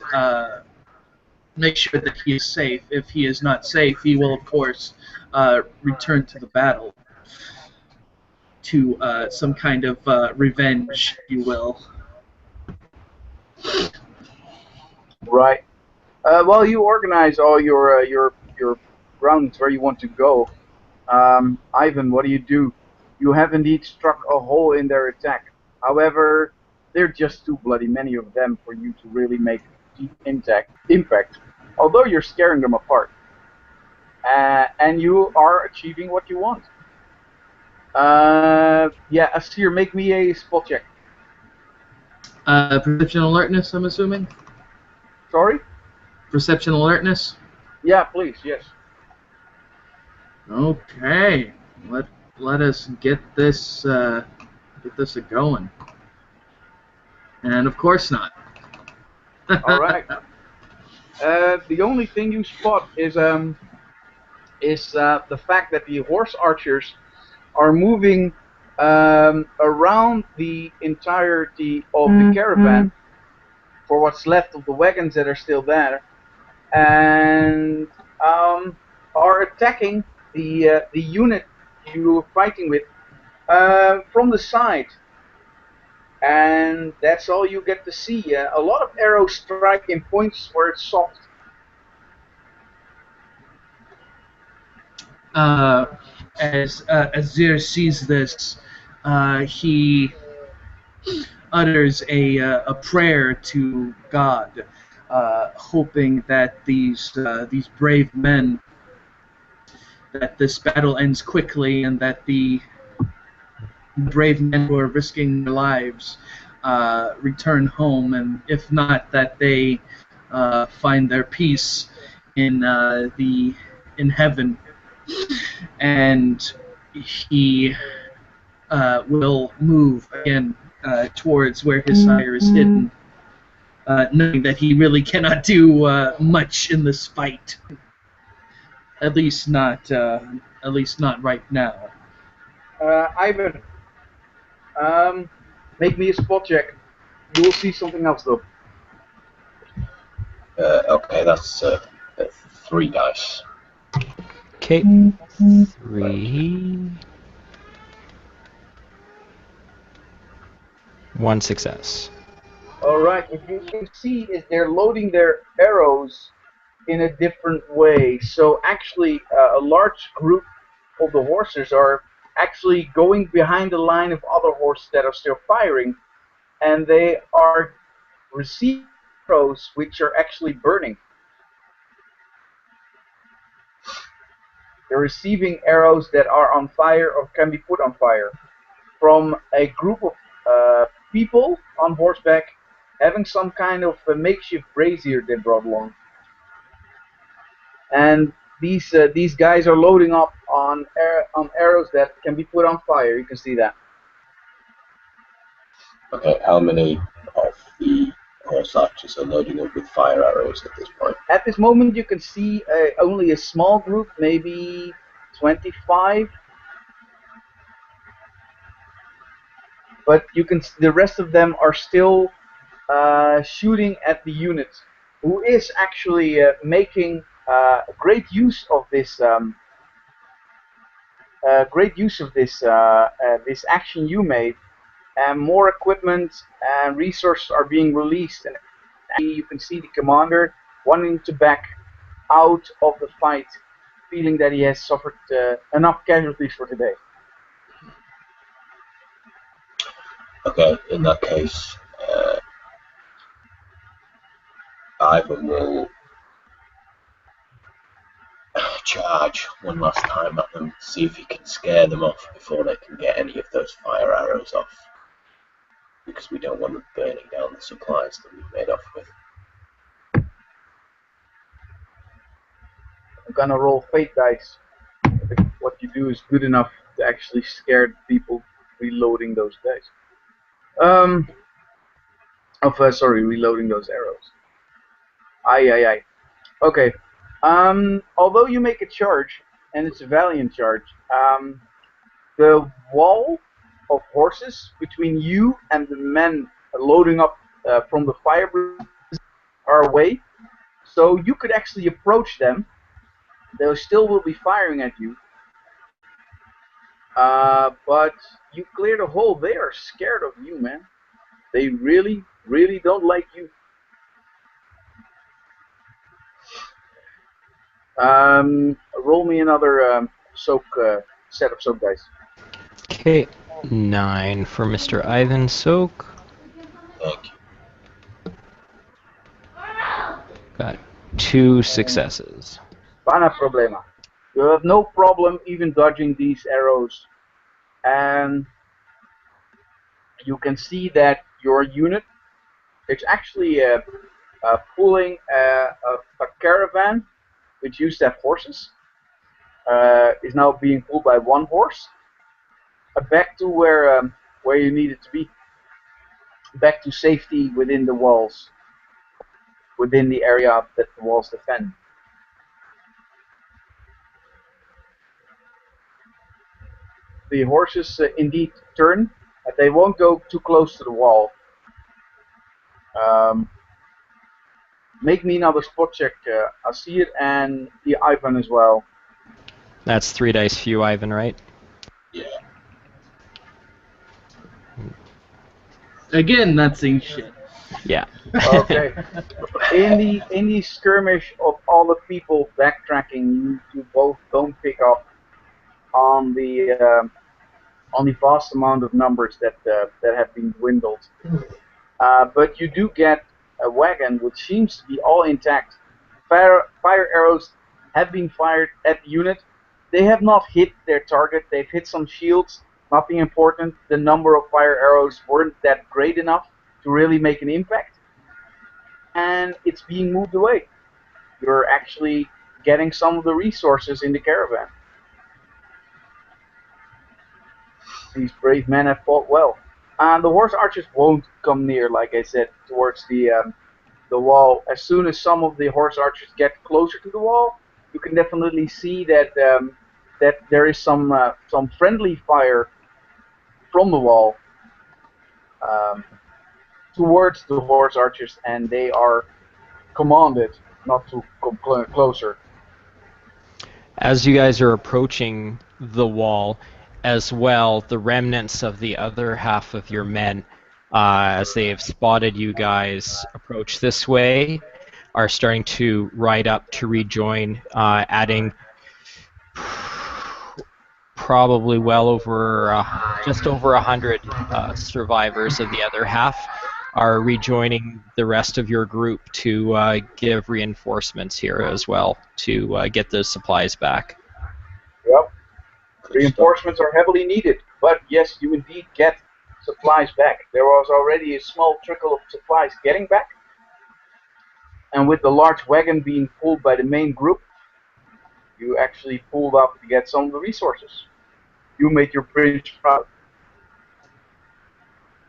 make sure that he is safe. If he is not safe, he will of course return to the battle to some kind of revenge, if you will. Right. Well, you organize all your rounds where you want to go. Ivan, what do? You have indeed struck a hole in their attack. However, they're just too bloody many of them for you to really make deep impact. although you're scaring them apart. And you are achieving what you want. Yeah, Asir, make me a spot check. Perception alertness, I'm assuming? Sorry? Perception alertness? Yeah, please, yes. Okay. Let us get this a going. And of course not. All right. The only thing you spot is the fact that the horse archers are moving around the entirety of the caravan for what's left of the wagons that are still there, and are attacking the unit you were fighting with from the side. And that's all you get to see. A lot of arrows strike in points where it's soft. As Azir sees this, he utters a prayer to God, hoping that these brave men, that this battle ends quickly, and that the brave men who are risking their lives return home, and if not, that they find their peace in in heaven. And he will move again towards where his sire is hidden, knowing that he really cannot do much in this fight. At least not right now. Ivan, make me a spot check. You will see something else though. Okay, that's 3 dice. Okay. 3. 1 success. Alright, what you can see is they're loading their arrows in a different way. So actually, a large group of the horses are actually going behind the line of other horses that are still firing, and they are receiving arrows which are actually burning. They're receiving arrows that are on fire or can be put on fire from a group of people on horseback having some kind of a makeshift brazier they brought along. And these guys are loading up on arrows that can be put on fire. You can see that. Okay, how many of the horse archers are loading up with fire arrows at this point? At this moment, you can see only a small group, maybe 25. But you can. The rest of them are still shooting at the unit, who is actually making great use of this. This action you made, and more equipment and resources are being released. And you can see the commander wanting to back out of the fight, feeling that he has suffered enough casualties for today. Okay, in that case, Ivan will charge one last time at them, see if he can scare them off before they can get any of those fire arrows off. Because we don't want them burning down the supplies that we've made off with. I'm gonna roll fate dice. What you do is good enough to actually scare people reloading those dice. Reloading those arrows. Aye. Okay. Although you make a charge, and it's a valiant charge, the wall of horses between you and the men loading up from the fire are away, so you could actually approach them. They still will be firing at you, but you clear the hole. They are scared of you, man. They really, really don't like you. Roll me another set of soak dice. Okay. 9 for Mr. Ivan Soak. Thank you. Got 2 successes. Pana problema. You have no problem even dodging these arrows, and you can see that your unit is actually pulling a caravan which used to have horses. Is now being pulled by one horse back to where you need it to be, back to safety within the walls, within the area that the walls defend. The horses indeed turn. They won't go too close to the wall. Make me another spot check, Asir and the Ivan as well. That's 3 dice for you, Ivan, right? Yeah. Again, not saying shit. Yeah. Okay. In the skirmish of all the people backtracking, you both don't pick up on the vast amount of numbers that have been dwindled. But you do get a wagon which seems to be all intact. Fire arrows have been fired at the unit. They have not hit their target. They've hit some shields. Nothing important. The number of fire arrows weren't that great enough to really make an impact. And it's being moved away. You're actually getting some of the resources in the caravan. These brave men have fought well. And the horse archers won't come near, like I said, towards the wall. As soon as some of the horse archers get closer to the wall, you can definitely see that that there is some friendly fire from the wall towards the horse archers, and they are commanded not to come closer. As you guys are approaching the wall, as well, the remnants of the other half of your men, as they have spotted you guys approach this way, are starting to ride up to rejoin, adding probably well over, just over 100 survivors of the other half are rejoining the rest of your group to give reinforcements here as well to get those supplies back. Yep. Reinforcements are heavily needed, but yes, you indeed get supplies back. There was already a small trickle of supplies getting back, and with the large wagon being pulled by the main group, you actually pulled up to get some of the resources. You made your prince proud.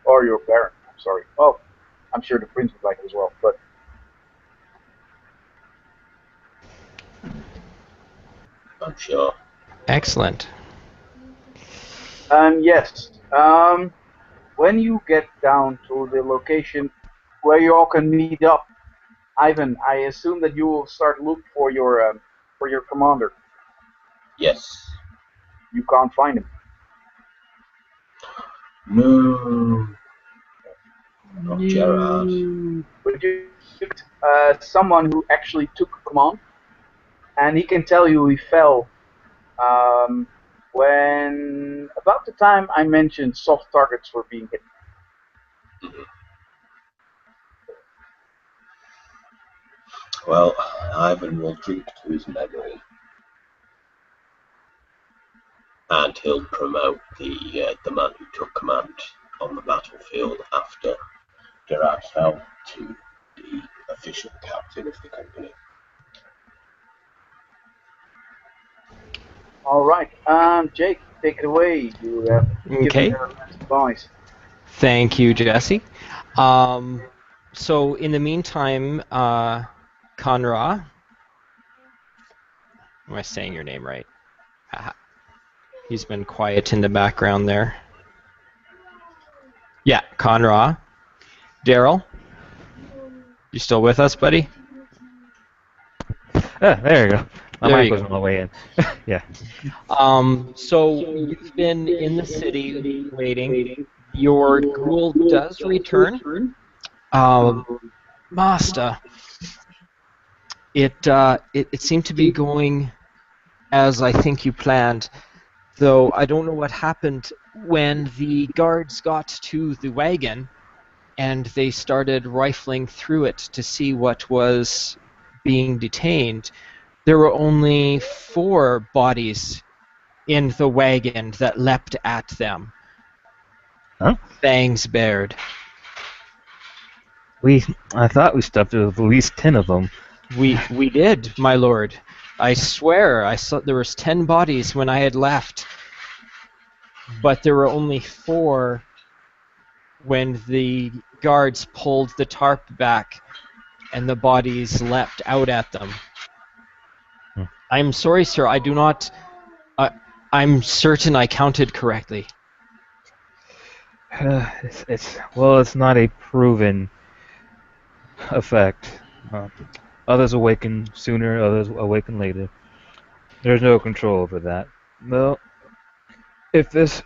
Or your parent, I'm sorry. Oh, I'm sure the prince would like it as well, but... I'm sure. Excellent. Yes. When you get down to the location where you all can meet up, Ivan, I assume that you will start look for your commander. Yes. You can't find him. No. Not Gerard. But you someone who actually took command, and he can tell you he fell when about the time I mentioned soft targets were being hit. Well, Ivan will drink to his memory, and he'll promote the man who took command on the battlefield after Gerard fell to the official captain of the company. All right, Jake, take it away. You have given your last advice. Thank you, Jesse. So in the meantime, Conra, am I saying your name right? He's been quiet in the background there. Yeah, Conra. Daryl, you still with us, buddy? There you go. My There mic you was go. on the way in. Yeah. So you've been in the city waiting. Your ghoul does return. Master, it seemed to be going as I think you planned, though I don't know what happened when the guards got to the wagon and they started rifling through it to see what was being detained, there were only 4 bodies in the wagon that leapt at them. Huh? Fangs bared. I thought we stuffed it with at least 10 of them. We did, my lord. I swear, I saw there was 10 bodies when I had left, but there were only 4 when the guards pulled the tarp back and the bodies leapt out at them. I'm sorry, sir. I do not. I'm certain I counted correctly. It's not a proven effect. Others awaken sooner, others awaken later. There's no control over that. Well, if this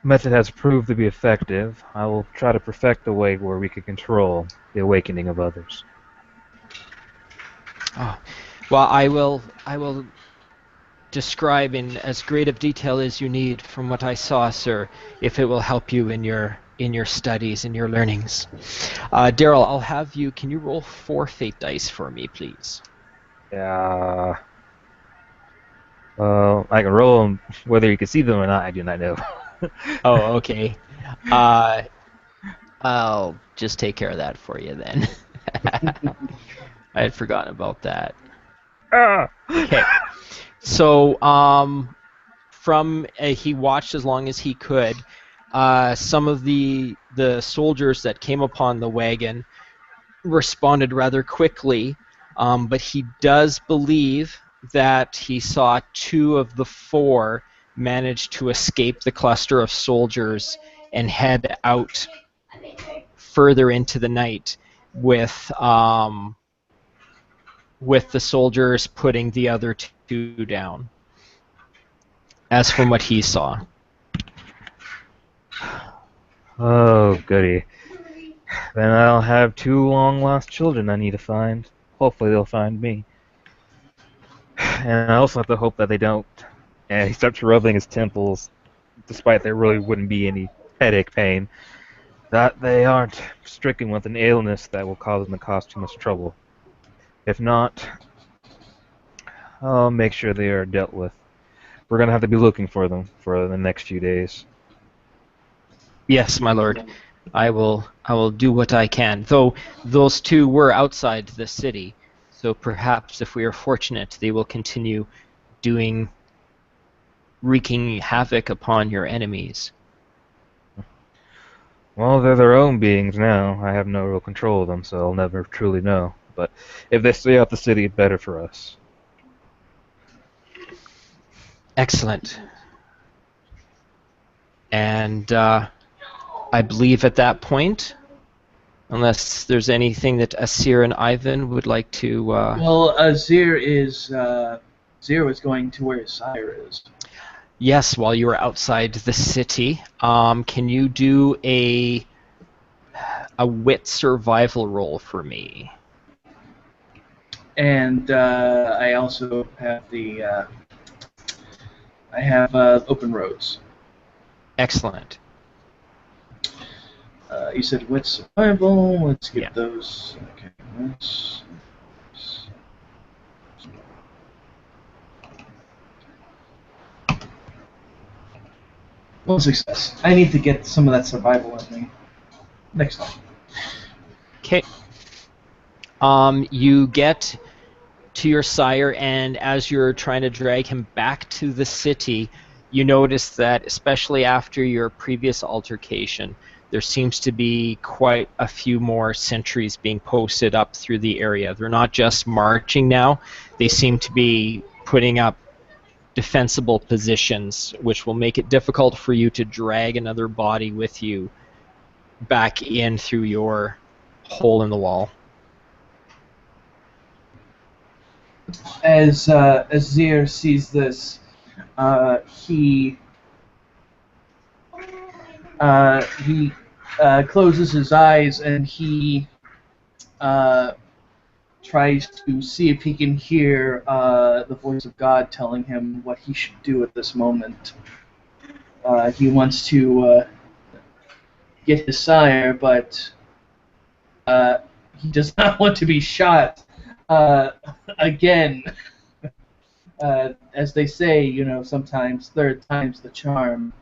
method has proved to be effective, I will try to perfect a way where we can control the awakening of others. Oh, well, I will describe in as great of detail as you need from what I saw, sir, if it will help you in your studies and your learnings. Daryl, I'll have you. Can you roll 4 fate dice for me, please? Yeah. I can roll them whether you can see them or not. I do not know. Oh, okay. I'll just take care of that for you then. I had forgotten about that. Okay. So, he watched as long as he could. Some of the soldiers that came upon the wagon responded rather quickly, but he does believe that he saw 2 of the 4 manage to escape the cluster of soldiers and head out further into the night with the soldiers putting the other 2 down, as from what he saw. Oh, goody. Then I'll have 2 long-lost children I need to find. Hopefully they'll find me. And I also have to hope that they don't. And he starts rubbing his temples, despite there really wouldn't be any headache pain. That they aren't stricken with an illness that will cause them to cause too much trouble. If not, I'll make sure they are dealt with. We're going to have to be looking for them for the next few days. Yes, my lord. I will do what I can. Though those 2 were outside the city, so perhaps if we are fortunate, they will continue wreaking havoc upon your enemies. Well, they're their own beings now. I have no real control of them, so I'll never truly know. But if they stay out the city, it's better for us. Excellent. And I believe at that point, unless there's anything that Asir and Ivan would like to... Well, Azir is going to where his sire is. Yes, while you were outside the city, can you do a wit survival roll for me? And I also have open roads. Excellent. You said wit survival. Let's get Yeah. those. Okay. One success. I need to get some of that survival in me. Next time. Okay. You get to your sire, and as you're trying to drag him back to the city, you notice that, especially after your previous altercation, there seems to be quite a few more sentries being posted up through the area. They're not just marching now, they seem to be putting up defensible positions, which will make it difficult for you to drag another body with you back in through your hole in the wall. As Azir sees this, he closes his eyes and he tries to see if he can hear the voice of God telling him what he should do at this moment. He wants to get his sire, but he does not want to be shot Uh, again, as they say, sometimes third time's the charm.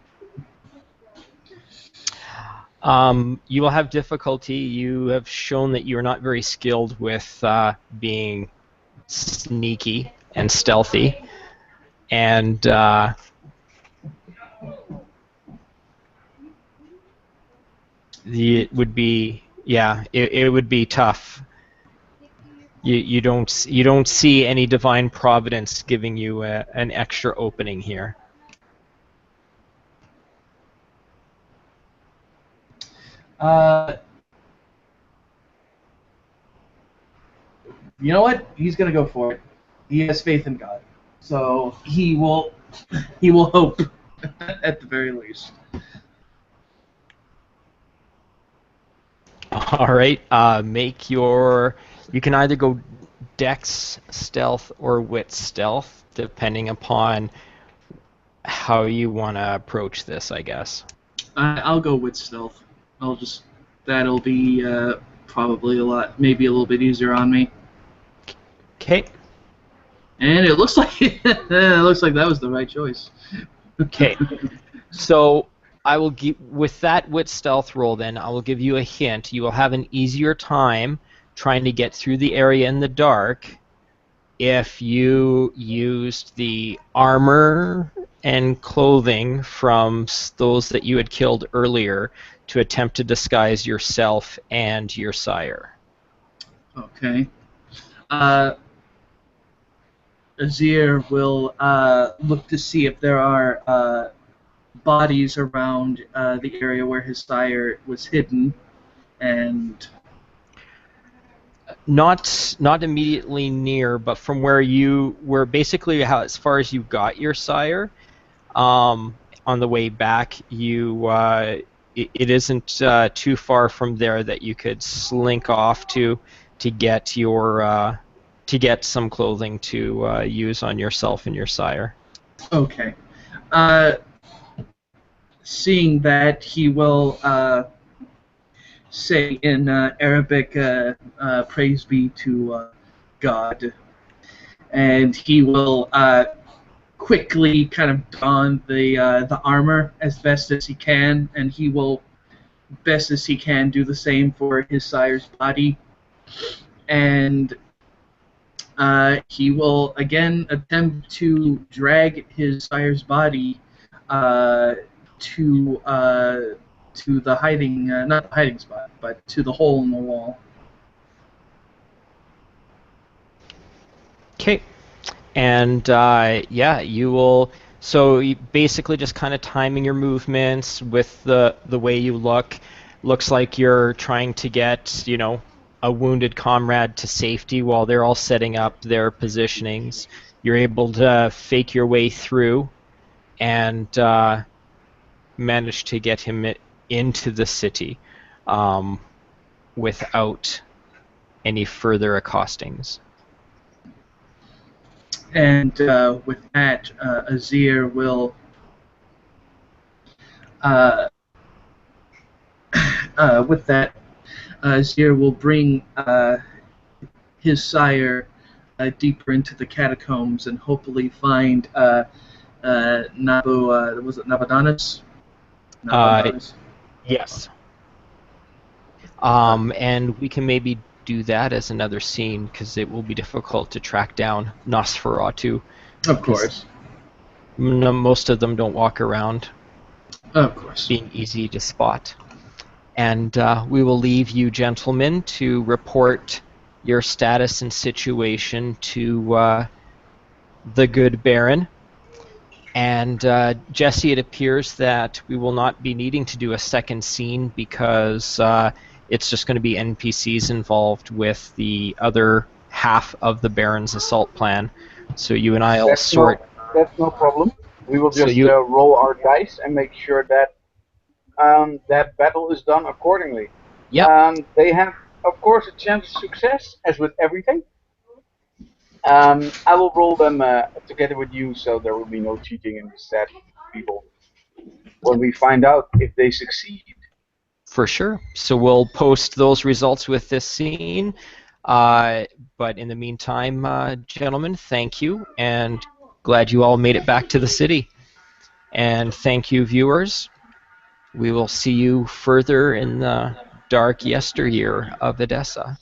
You will have difficulty. You have shown that you're not very skilled with being sneaky and stealthy, and it would be it would be tough. You don't see any divine providence giving you an extra opening here. You know what? He's gonna go for it. He has faith in God, so he will hope at the very least. All right. Make your. You can either go Dex stealth or Wit stealth, depending upon how you want to approach this, I guess. I'll go with stealth. That'll be probably maybe a little bit easier on me. Okay. And it looks like that was the right choice. Okay. So I will give with that Wit stealth roll. Then I will give you a hint. You will have an easier time trying to get through the area in the dark if you used the armor and clothing from those that you had killed earlier to attempt to disguise yourself and your sire. Okay. Azir will look to see if there are bodies around the area where his sire was hidden, and not immediately near, but from where you were, basically as far as you got your sire, on the way back, it isn't too far from there that you could slink off to get your to get some clothing to use on yourself and your sire. Okay. Seeing that, he will say in Arabic, "Praise be to God," and he will quickly kind of don the armor as best as he can, and he will, best as he can, do the same for his sire's body, and he will again attempt to drag his sire's body to the hiding, not the hiding spot, but to the hole in the wall. Okay. And you will. So you basically just kind of timing your movements with the way you look. Looks like you're trying to get a wounded comrade to safety while they're all setting up their positionings. You're able to fake your way through and manage to get him into the city without any further accostings. And with that, Azir will Azir will bring his sire deeper into the catacombs and hopefully find was it Nabonidus? Yes. And we can maybe do that as another scene because it will be difficult to track down Nosferatu. Of course. Most of them don't walk around. Of course. Being easy to spot. And we will leave you gentlemen to report your status and situation to the good Baron. And Jesse, it appears that we will not be needing to do a second scene because it's just going to be NPCs involved with the other half of the Baron's assault plan. So you and I will sort... That's no problem. We will just roll our dice and make sure that that battle is done accordingly. Yeah. They have, of course, a chance of success, as with everything. I will roll them together with you, so there will be no cheating in the stat people. When we find out if they succeed. For sure. So we'll post those results with this scene. But in the meantime, gentlemen, thank you, and glad you all made it back to the city. And thank you, viewers. We will see you further in the dark yesteryear of Edessa.